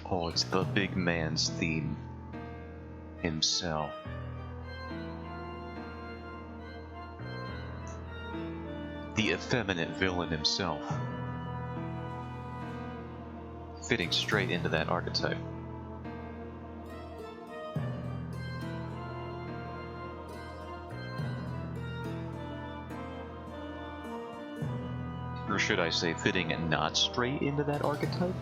Oh, it's the big man's theme himself. The effeminate villain himself. Fitting straight into that archetype. Or should I say fitting not straight into that archetype?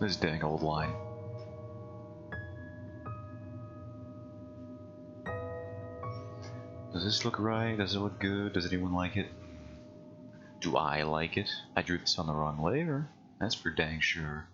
This dang old line. Does this look right? Does it look good? Does anyone like it? Do I like it? I drew this on the wrong layer. That's for dang sure.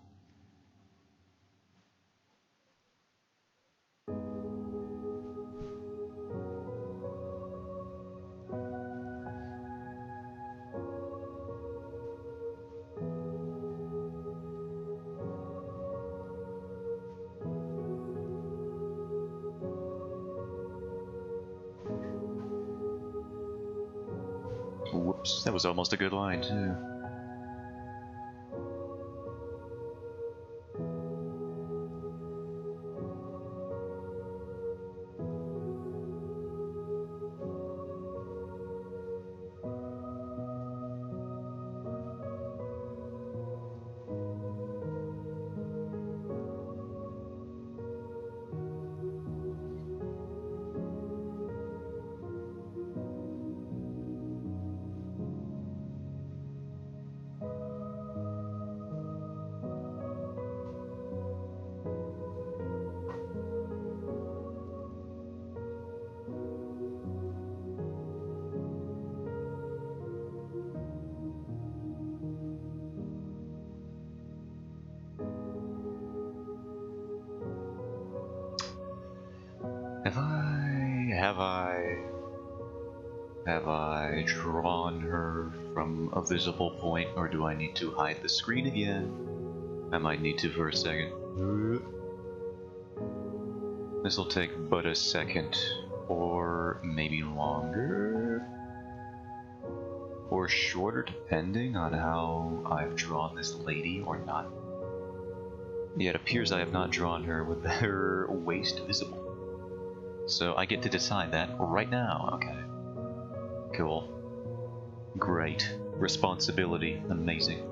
Whoops, that was almost a good line, too. Have I drawn her from a visible point, or do I need to hide the screen again? I might need to for a second. This'll take but a second, or maybe longer, or shorter, depending on how I've drawn this lady or not. Yet it appears I have not drawn her with her waist visible. So I get to decide that right now. Okay. Cool. Great. Responsibility. Amazing.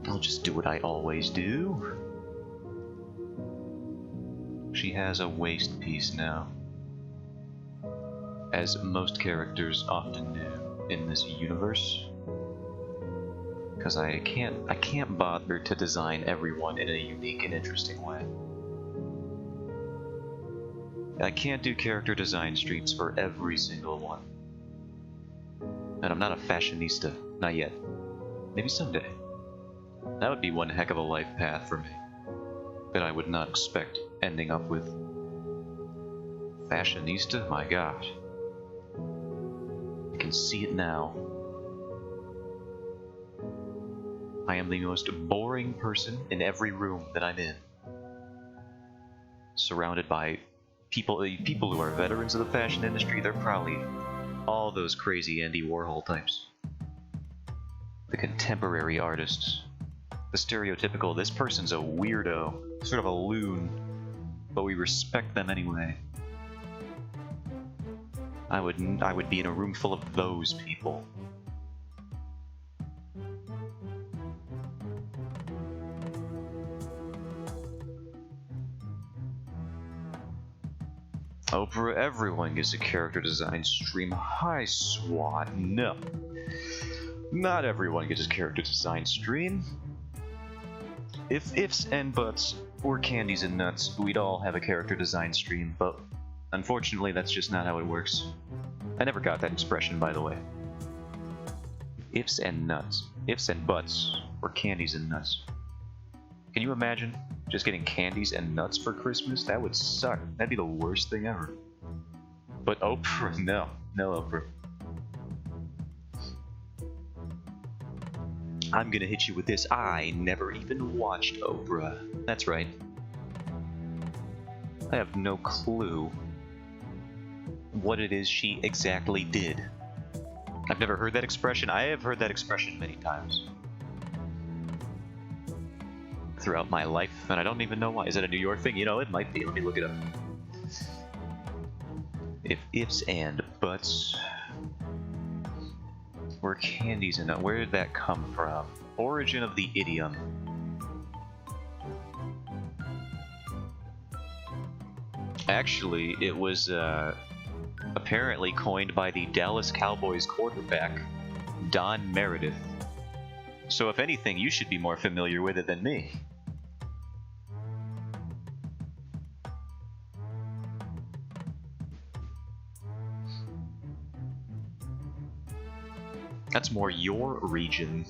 I'll just do what I always do. She has a waist piece now. As most characters often do in this universe. Because I can't bother to design everyone in a unique and interesting way. I can't do character design streams for every single one. And I'm not a fashionista. Not yet. Maybe someday. That would be one heck of a life path for me. That I would not expect ending up with. Fashionista? My god. I can see it now. I am the most boring person in every room that I'm in. Surrounded by people who are veterans of the fashion industry. They're probably all those crazy Andy Warhol types. The contemporary artists. The stereotypical, this person's a weirdo, sort of a loon, but we respect them anyway. I would be in a room full of those people. Oprah, everyone gets a character design stream. Hi, SWAT. No. Not everyone gets a character design stream. If ifs and buts were candies and nuts, we'd all have a character design stream, but unfortunately that's just not how it works. I never got that expression, by the way. Ifs and nuts. Ifs and buts were candies and nuts. Can you imagine just getting candies and nuts for Christmas? That would suck. That'd be the worst thing ever. But Oprah, no. No, Oprah. I'm gonna hit you with this. I never even watched Oprah. That's right. I have no clue what it is she exactly did. I've never heard that expression. I have heard that expression many times throughout my life, and I don't even know why. Is that a New York thing? You know, it might be. Let me look it up. If ifs and buts were candies and nuts, where did that come from? Origin of the idiom. Actually, it was apparently coined by the Dallas Cowboys quarterback, Don Meredith. So if anything, you should be more familiar with it than me. That's more your region.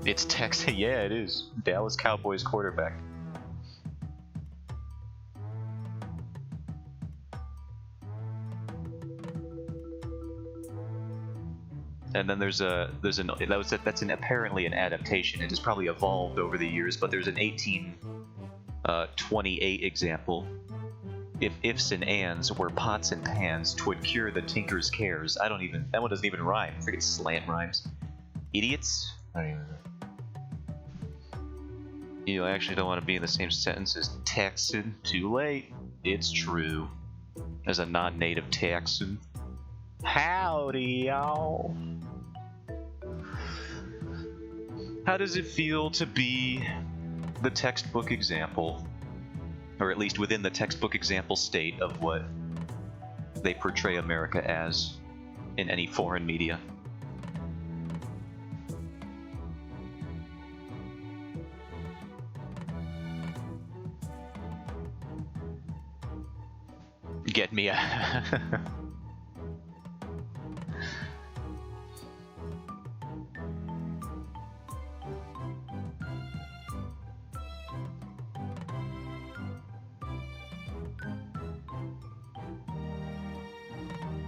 It's Texas. Yeah, it is. Dallas Cowboys quarterback. And then that's apparently an adaptation. It has probably evolved over the years, but there's an 1828 example. If ifs and ands were pots and pans, 'twould cure the tinker's cares. That one doesn't even rhyme. I forget slant rhymes. Idiots? I don't even know. You actually don't want to be in the same sentence as Texan. Too late. It's true. As a non-native Texan. Howdy, y'all. How does it feel to be the textbook example, or at least within the textbook example state of what they portray America as in any foreign media? Get me out.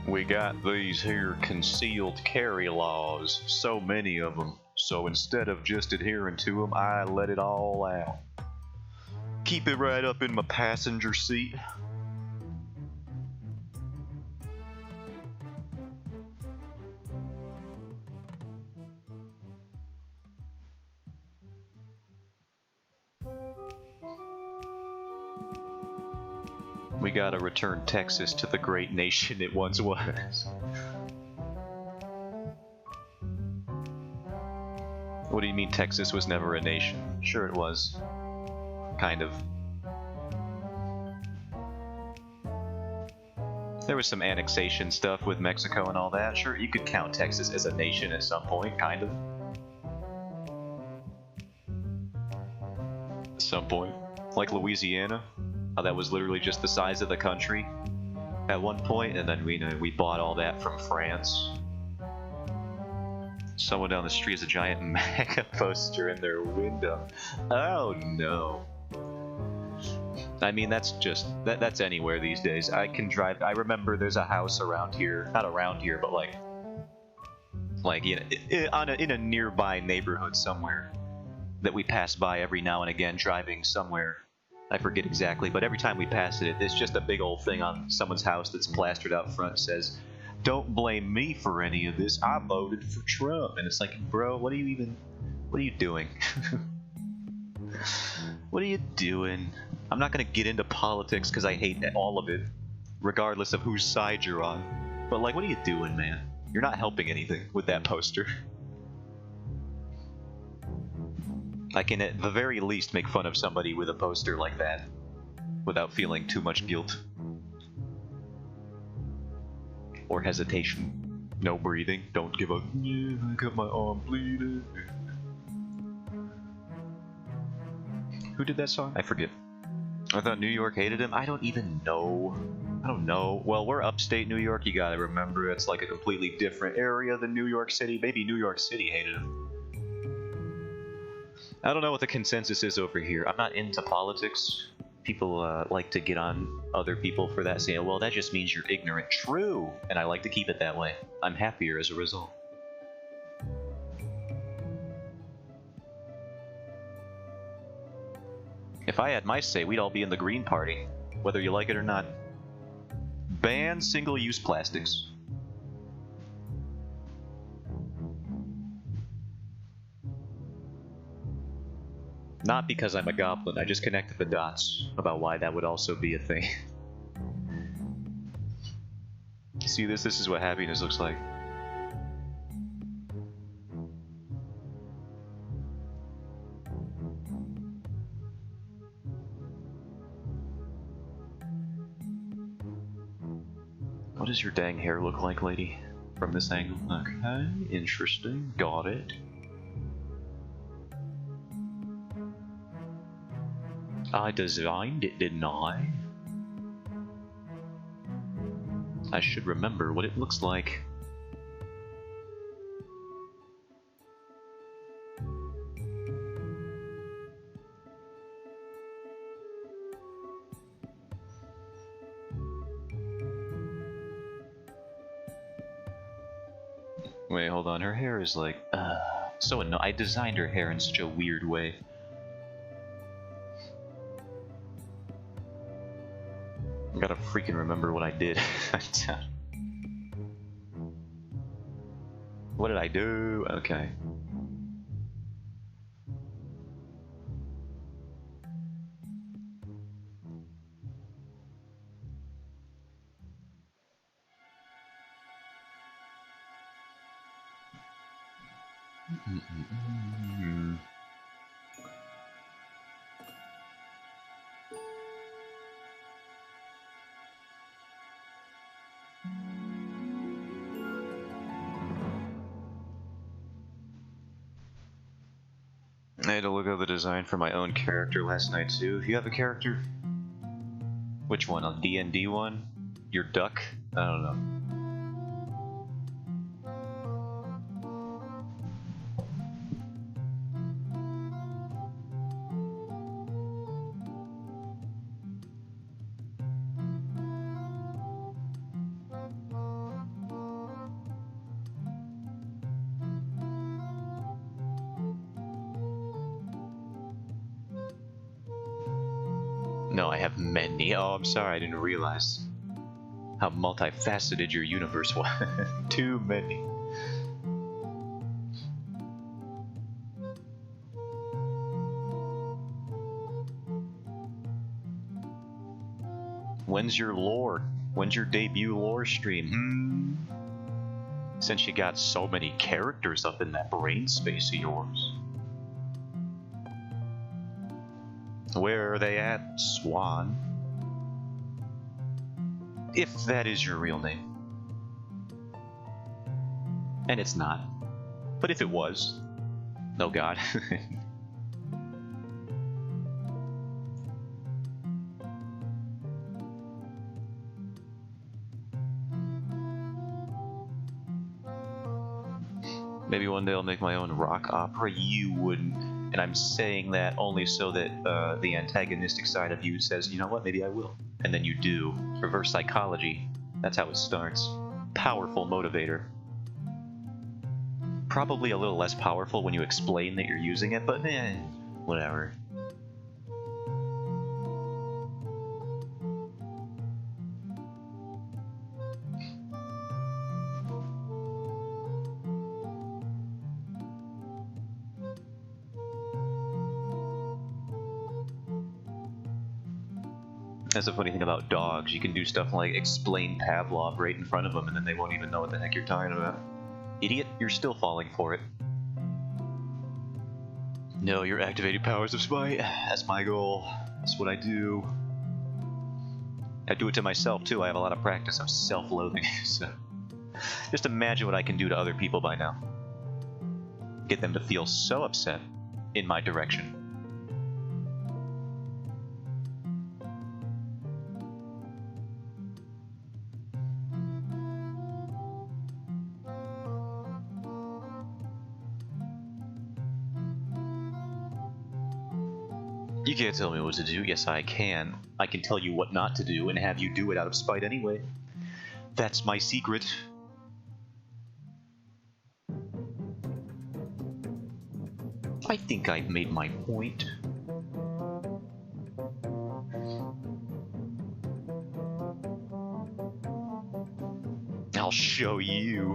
We got these here concealed carry laws, so many of them. So instead of just adhering to them, I let it all out. Keep it right up in my passenger seat. We gotta return Texas to the great nation it once was. What do you mean Texas was never a nation? Sure it was. Kind of. There was some annexation stuff with Mexico and all that. Sure, you could count Texas as a nation at some point, kind of. At some point. Like Louisiana. How that was literally just the size of the country at one point, and then we bought all that from France. Someone down the street has a giant MAGA poster in their window. Oh no. I mean, that's just that's anywhere these days. I can drive. I remember there's a house around here, not around here, but like in a nearby neighborhood somewhere that we pass by every now and again, driving somewhere. I forget exactly, but every time we pass it, it's just a big old thing on someone's house that's plastered out front. It says, "Don't blame me for any of this. I voted for Trump." And it's like, bro, what are you doing? What are you doing? I'm not gonna get into politics because I hate all of it, regardless of whose side you're on. But like, what are you doing, man? You're not helping anything with that poster. I can at the very least make fun of somebody with a poster like that without feeling too much guilt or hesitation. No breathing. Don't give up. Yeah, I got my arm bleeding. Who did that song? I forget. I thought New York hated him. I don't even know. I don't know. Well, we're upstate New York. You gotta remember it's like a completely different area than New York City. Maybe New York City hated him. I don't know what the consensus is over here. I'm not into politics. People like to get on other people for that, saying, well, that just means you're ignorant. True! And I like to keep it that way. I'm happier as a result. If I had my say, we'd all be in the Green Party, whether you like it or not. Ban single-use plastics. Not because I'm a goblin, I just connected the dots about why that would also be a thing. See this? This is what happiness looks like. does your dang hair look like, lady? From this angle? Okay, interesting. Got it. I designed it, didn't I? I should remember what it looks like. Wait, hold on. Her hair is like, so annoying. I designed her hair in such a weird way. I gotta freaking remember what I did. What did I do? Okay. I had to look up the design for my own character last night too. You have a character? Which one? A D&D one? Your duck? I don't know. No, I have many. Oh, I'm sorry, I didn't realize how multifaceted your universe was. Too many. When's your lore? When's your debut lore stream? Since you got so many characters up in that brain space of yours. Where are they at, Swan? If that is your real name. And it's not. But if it was. Oh god. Maybe one day I'll make my own rock opera. You wouldn't. And I'm saying that only so that the antagonistic side of you says, you know what, maybe I will. And then you do. Reverse psychology. That's how it starts. Powerful motivator. Probably a little less powerful when you explain that you're using it, but whatever. That's the funny thing about dogs. You can do stuff like explain Pavlov right in front of them, and then they won't even know what the heck you're talking about. Idiot, you're still falling for it. No, you're activating powers of spite. That's my goal. That's what I do. I do it to myself, too. I have a lot of practice of self-loathing, so... Just imagine what I can do to other people by now. Get them to feel so upset in my direction. You can't tell me what to do. Yes, I can. I can tell you what not to do and have you do it out of spite anyway. That's my secret. I think I've made my point. I'll show you.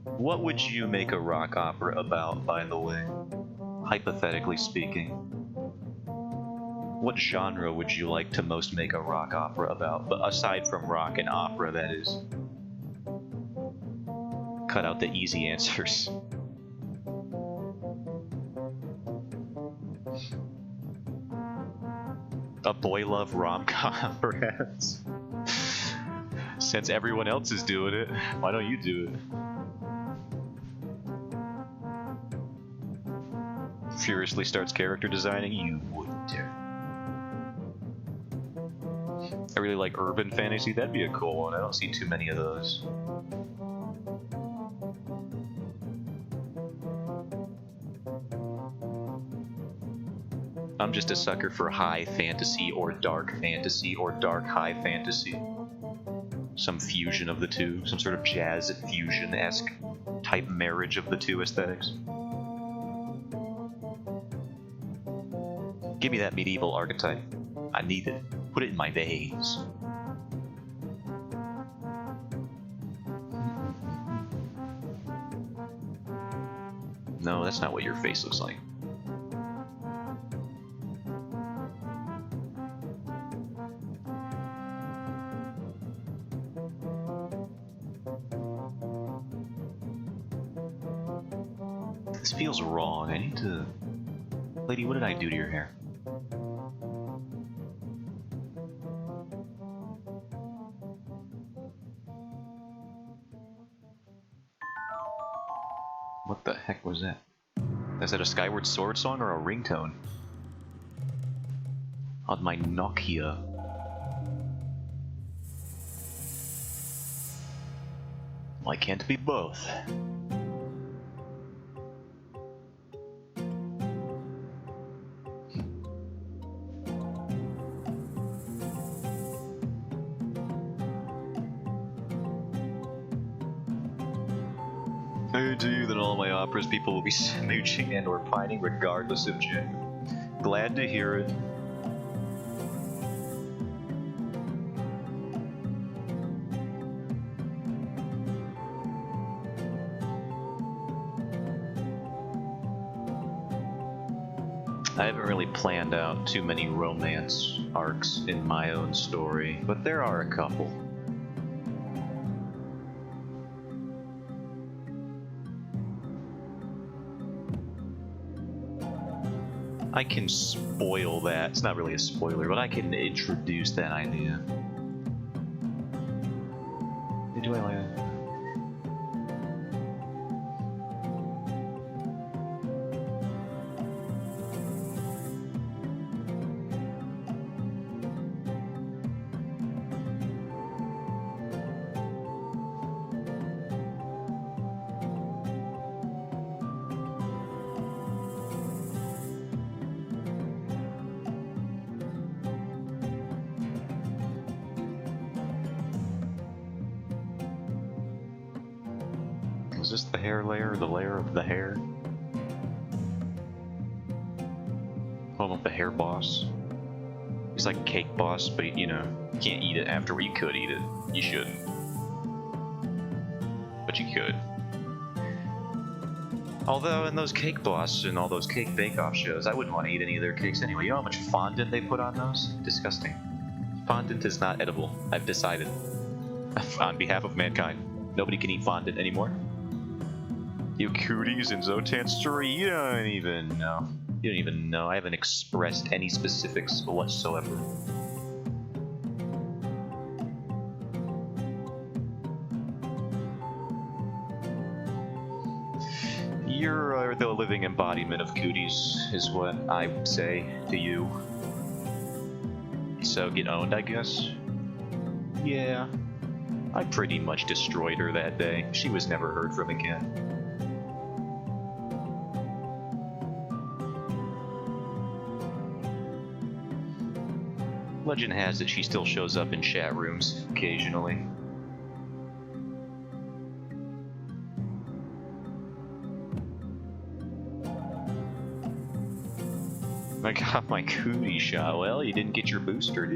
What would you make a rock opera about, by the way? Hypothetically speaking. What genre would you like to most make a rock opera about? But aside from rock and opera, that is. Cut out the easy answers. A boy love rom-com, perhaps. Since everyone else is doing it, why don't you do it? Furiously starts character designing. You wouldn't dare. I really like urban fantasy. That'd be a cool one. I don't see too many of those. I'm just a sucker for high fantasy or dark high fantasy. Some fusion of the two, some sort of jazz fusion-esque type marriage of the two aesthetics. Give me that medieval archetype. I need it. Put it in my veins. No, that's not what your face looks like. This feels wrong. I need to... Lady, what did I do to your hair? What the heck was that? Is that a Skyward Sword song or a ringtone? On my Nokia. Why can't it be both? I guarantee you that all my operas people will be smooching and or pining regardless of gender. Glad to hear it. I haven't really planned out too many romance arcs in my own story, but there are a couple. I can spoil that. It's not really a spoiler, but I can introduce that idea. Do I like that? Is this the hair layer, or the layer of the hair? Hold on, the hair boss. He's like cake boss, but you know, you can't eat it afterward. You could eat it. You shouldn't. But you could. Although in those cake boss and all those cake bake-off shows, I wouldn't want to eat any of their cakes anyway. You know how much fondant they put on those? Disgusting. Fondant is not edible. I've decided. On behalf of mankind. Nobody can eat fondant anymore. You cooties in Zotan's story, you don't even know. You don't even know. I haven't expressed any specifics whatsoever. You're the living embodiment of cooties, is what I would say to you. So get owned, I guess? Yeah. I pretty much destroyed her that day. She was never heard from again. Legend has it she still shows up in chat rooms occasionally. I got my cootie shot. Well, you didn't get your booster, did you?